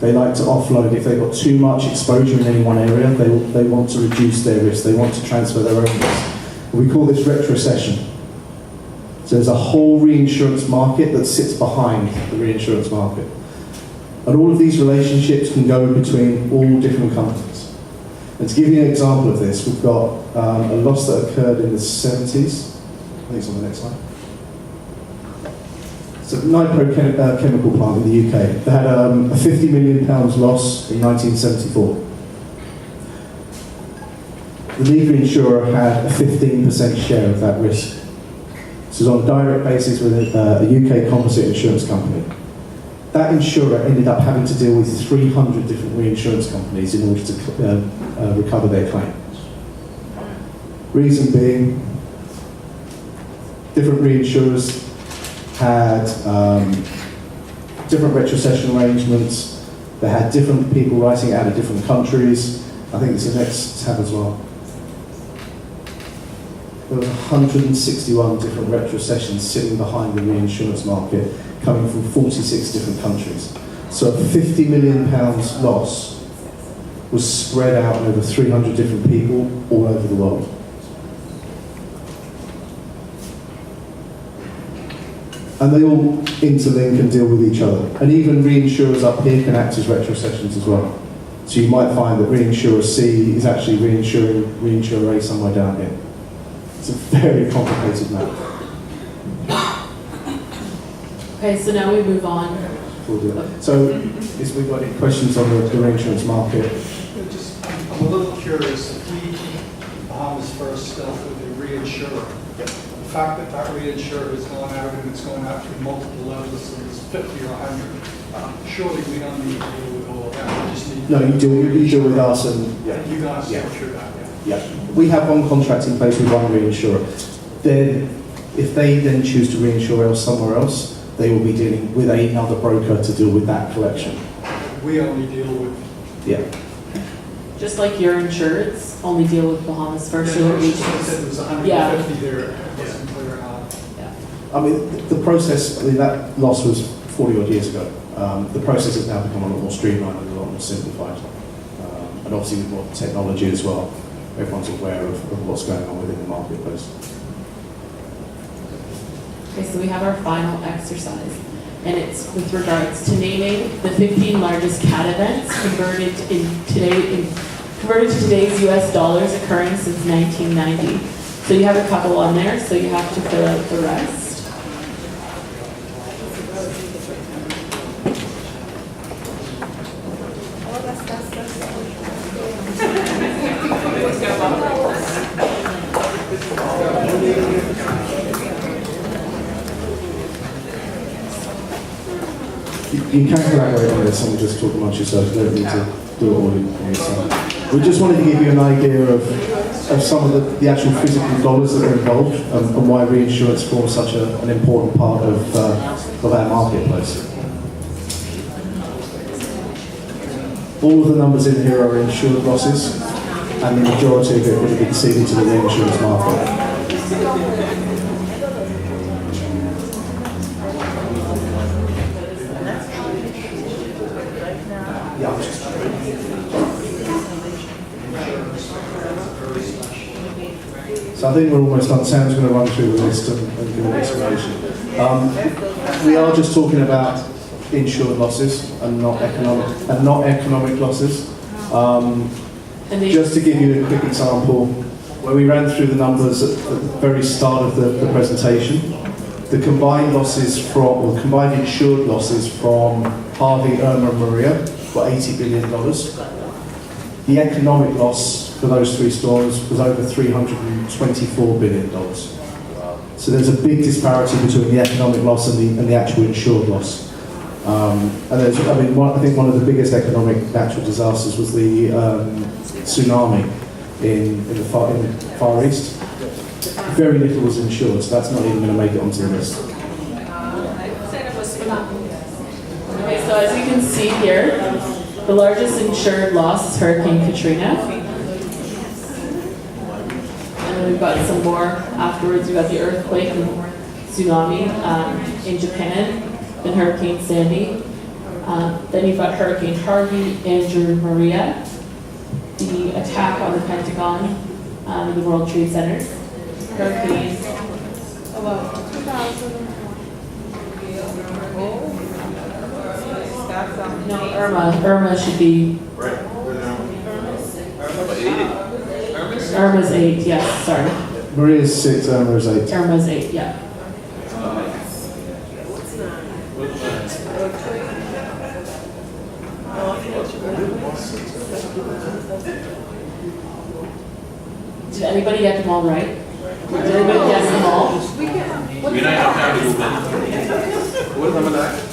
They like to offload. If they've got too much exposure in any one area, they want to reduce their risk. They want to transfer their own risk. We call this retrocession. So there's a whole reinsurance market that sits behind the reinsurance market. And all of these relationships can go between all different companies. And to give you an example of this, we've got a loss that occurred in the 70s. I think it's on the next slide. It's a Nipro chemical plant in the UK. They had a £50 million loss in 1974. The lead reinsurer had a 15% share of that risk. This is on a direct basis with a UK composite insurance company. That insurer ended up having to deal with 300 different reinsurance companies in order to recover their claim. Reason being, different reinsurers had different retrocession arrangements. They had different people writing it out of different countries. I think it's the next tab as well. There was 161 different retrocessions sitting behind the reinsurance market, coming from 46 different countries. So a £50 million loss was spread out over 300 different people all over the world. And they all interlink and deal with each other. And even reinsurers up here can act as retrocessions as well. So you might find that reinsurer C is actually reinsuring reinsurer A somewhere down here. It's a very complicated map. Okay, so now we move on. So, is we've got any questions on the reinsurance market? I'm a little curious. If we, Bahamas First, dealt with a reinsurer, the fact that that reinsurer has gone out and it's going out through multiple levels, so it's 50 or 100, surely we don't need to deal with all of that. We just need No, you deal with us and you guys yeah. go through that. Yeah. We have one contract in place with one reinsurer. Then, if they then choose to reinsure somewhere else, they will be dealing with another broker to deal with that collection. We only deal with. Yeah. Just like your insureds only deal with Bahamas first. Yeah, So no, we it's just- it was 150 there, it wasn't clear how. I mean, the process, I mean, that loss was 40 odd years ago. The process has now become a lot more streamlined and a lot more simplified. And obviously with more technology as well, everyone's aware of what's going on within the marketplace. Okay, so we have our final exercise, and it's with regards to naming the 15 largest cat events converted to today's U.S. dollars occurring since 1990. So you have a couple on there, so you have to fill out the rest. You can collaborate on this and just talk amongst yourselves. You don't need to do it all in yourself. We just wanted to give you an idea of some of the actual physical dollars that are involved and why reinsurance forms such an important part of our marketplace. All of the numbers in here are insured losses, and the majority of it would have been ceded to the reinsurance market. So I think we're almost done. Sam's going to run through the list and give an explanation. We are just talking about insured losses and not economic losses. Just to give you a quick example, when we ran through the numbers at the very start of the presentation, the combined insured losses from Harvey, Irma, and Maria were $80 billion. The economic loss for those three storms was over $324 billion. So there's a big disparity between the economic loss and the actual insured loss. And there's, I think one of the biggest economic natural disasters was the tsunami in the Far East. Very little was insured, so that's not even going to make it onto the list. Okay, so as you can see here, the largest insured loss is Hurricane Katrina. And then we've got some more afterwards. We've got the earthquake and tsunami in Japan, then Hurricane Sandy. Then you've got Hurricane Harvey, Andrew, Maria, the attack on the Pentagon, the World Trade Center, Hurricane. No, Irma should be. Irma's 8, yes, sorry. Maria's 6, Irma's 8. Irma's 8, yeah. Did anybody get them all right? Did anybody guess them all? We don't have time to do that. What is number 9?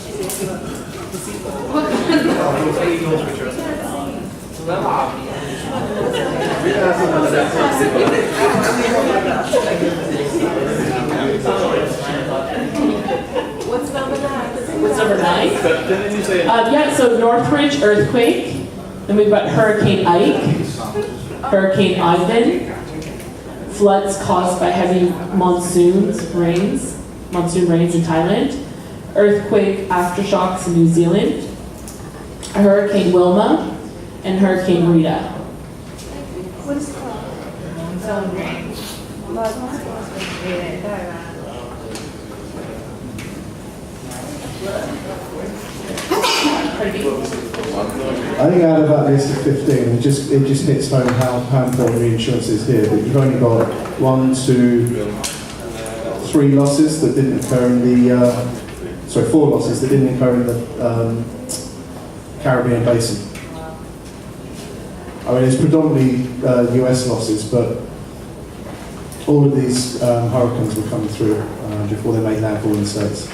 What's number 9? What's number 9? Didn't you say? Yeah, so Northridge earthquake. Then we've got Hurricane Ike, Hurricane Ivan, floods caused by heavy monsoon rains in Thailand, earthquake aftershocks in New Zealand, Hurricane Wilma, and Hurricane Rita. What is it called? I think out of that list of 15, it just hits home how important reinsurance is here. But you've only got 1, 2, 3 losses that didn't occur in the 4 losses that didn't occur in the Caribbean basin. I mean, it's predominantly US losses, but all of these hurricanes were coming through before they made landfall in the States.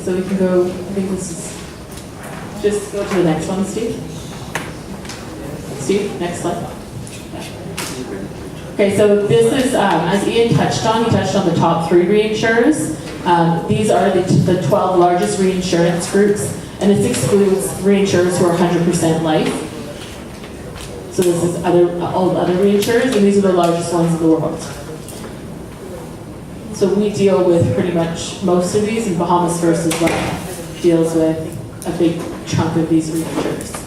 So we can go, I think this is, just go to the next one, Steve. Steve, next slide. Okay, so this is, as Ian touched on, he touched on the top 3 reinsurers. These are the 12 largest reinsurance groups, and this excludes reinsurers who are 100% life. So this is all the other reinsurers, and these are the largest ones in the world. So we deal with pretty much most of these, and Bahamas First as well deals with a big chunk of these reinsurers.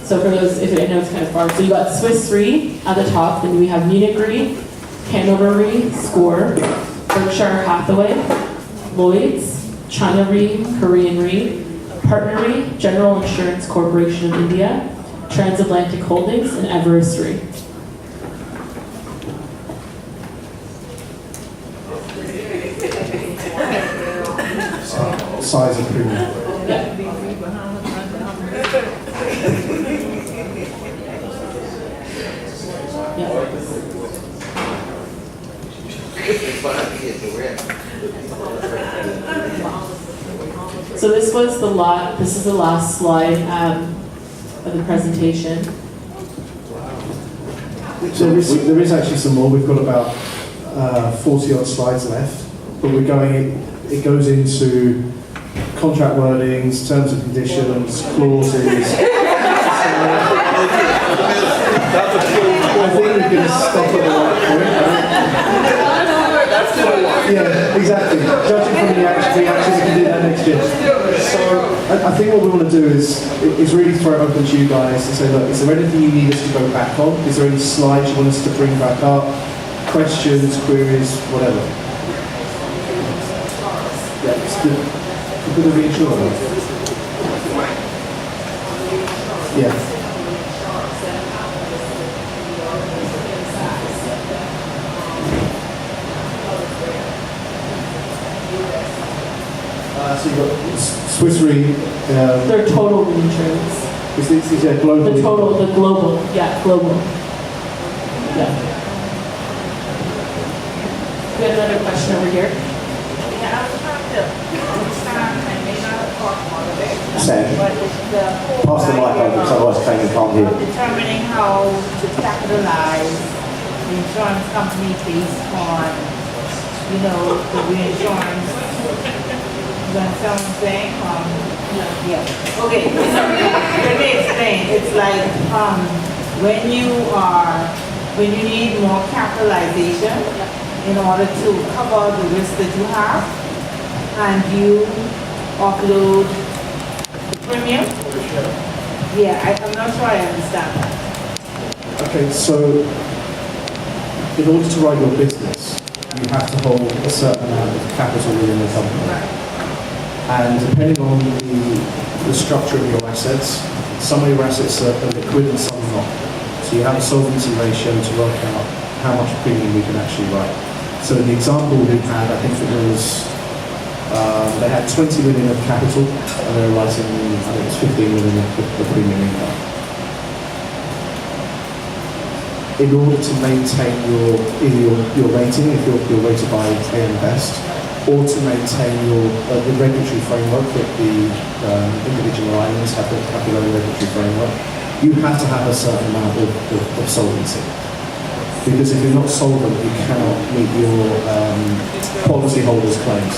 So for those, if I know it's kind of far, so you got Swiss Re at the top, then we have Munich Re, Hanover Re, SCOR, Berkshire Hathaway, Lloyd's, China Re, Korean Re, Partner Re, General Insurance Corporation of India, Transatlantic Holdings, and Everest Re. Size of premium. So this was the lot. This is the last slide of the presentation. So there is actually some more. We've got about 40 odd slides left, but we're going. It goes into contract wordings, terms and conditions, clauses. I think we're going to stop at the right point. Right? Yeah, exactly. Judging from the reaction, we can do that next year. So I think what we want to do is really throw it open to you guys and say, look, is there anything you need us to go back on? Is there any slides you want us to bring back up? Questions, queries, whatever. Yeah, it's good. Good to reassure. Yeah. So you've got Swiss Re. Their total reinsurance. Is that global? The total, the global, yeah, global. Yeah. We have another question over here. Yeah, I was trying to understand, I may not have caught all of it, Sam, but it's the pass the mic over, because otherwise Kane can't hear. determining how to capitalize the insurance company based on, you know, the reinsurance. You understand what I'm saying? Yeah. Okay, so let me explain. It's like when you need more capitalization in order to cover the risk that you have, and you offload the premium. Yeah, I'm not sure I understand that. Okay, so in order to run your business, you have to hold a certain amount of capital within the company. And depending on the structure of your assets, some of your assets are liquid and some not. So you have a solvency ratio to work out how much premium we can actually write. So in the example we had, I think it was, they had 20 million of capital and they were writing, I think it was 15 million of premium income. In order to maintain your rating, if you're rated by AM Best, or to maintain the regulatory framework that the individual islands have their own regulatory framework, you have to have a certain amount of solvency. Because if you're not solvent, you cannot meet your policyholders' claims.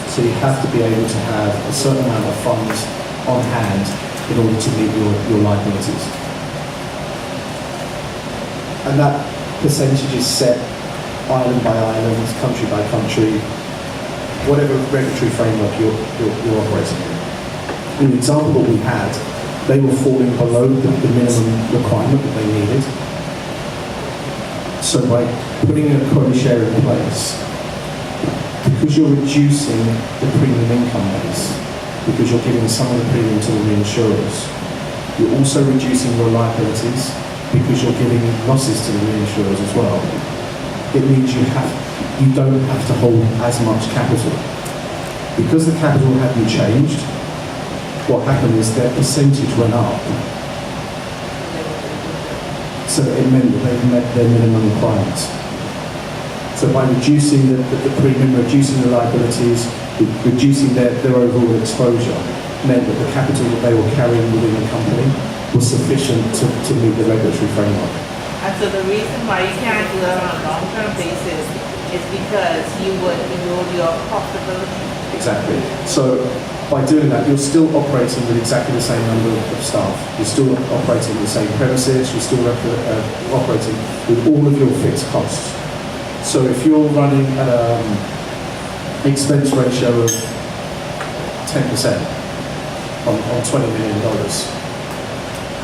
So you have to be able to have a certain amount of funds on hand in order to meet your liabilities. And that percentage is set island by island, country by country, whatever regulatory framework you're operating in. In the example that we had, they were falling below the minimum requirement that they needed. So by putting a quota share in place, because you're reducing the premium income base, because you're giving some of the premium to the reinsurers, you're also reducing your liabilities because you're giving losses to the reinsurers as well. It means you don't have to hold as much capital. Because the capital hadn't changed, what happened is their percentage went up. So it meant that they met their minimum requirements. So by reducing the premium, reducing the liabilities, reducing their overall exposure, meant that the capital that they were carrying within the company was sufficient to meet the regulatory framework. And so the reason why you can't do that on a long-term basis is because you would erode your profitability. Exactly. So by doing that, you're still operating with exactly the same number of staff. You're still operating with the same premises. You're still operating with all of your fixed costs. So if you're running an expense ratio of 10% on $20 million,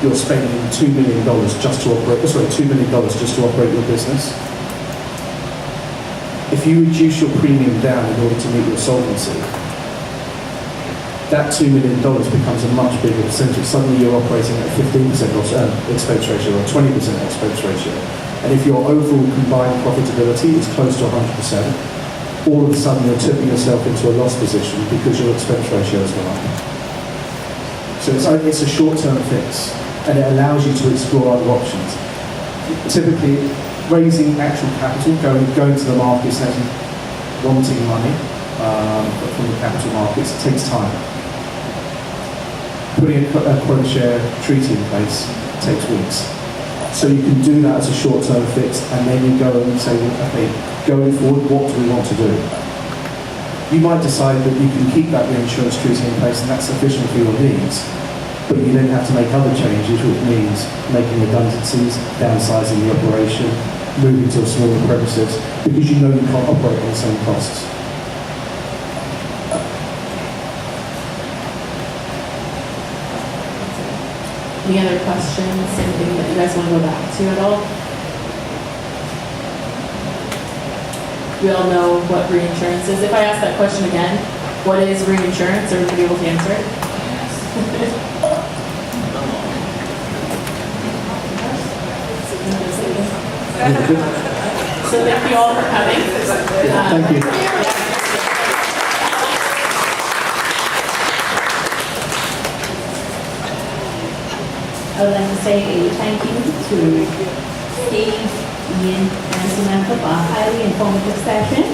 you're spending $2 million just to operate. $2 million just to operate your business. If you reduce your premium down in order to meet your solvency, that $2 million becomes a much bigger percentage. Suddenly you're operating at 15% expense ratio or 20% expense ratio. And if your overall combined profitability is close to 100%, all of a sudden you're tipping yourself into a loss position because your expense ratio has gone up. So it's a short-term fix, and it allows you to explore other options. Typically, raising actual capital, going to the markets and wanting money from the capital markets, it takes time. Putting a quota share treaty in place takes weeks. So you can do that as a short-term fix, and then you go and say, well, okay, going forward, what do we want to do? You might decide that you can keep that reinsurance treaty in place and that's sufficient for your needs, but you then have to make other changes, which means making redundancies, downsizing the operation, moving to a smaller premises, because you know you can't operate on the same costs. Any other questions? Anything that you guys want to go back to at all? We all know what reinsurance is. If I ask that question again, what is reinsurance? Are we able to answer it? So thank you all for coming. Thank you. I would like to say a thank you to Steve, Ian, and Samantha for a highly informative session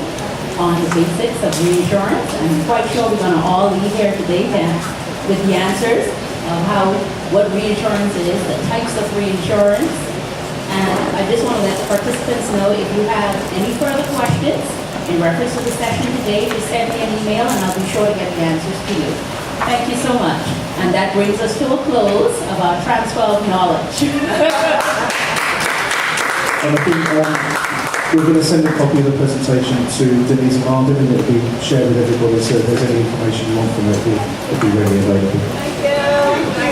on the basics of reinsurance. I'm quite sure we're going to all leave here today with the answers of what reinsurance is, the types of reinsurance. And I just want to let the participants know if you have any further questions in reference to the session today, just send me an email and I'll be sure to get the answers to you. Thank you so much. And that brings us to a close of our transfer of knowledge. And I think we're going to send a copy of the presentation to Denise and Martin, and it'll be shared with everybody, so if there's any information you want from it, it'll be readily available. Thank you.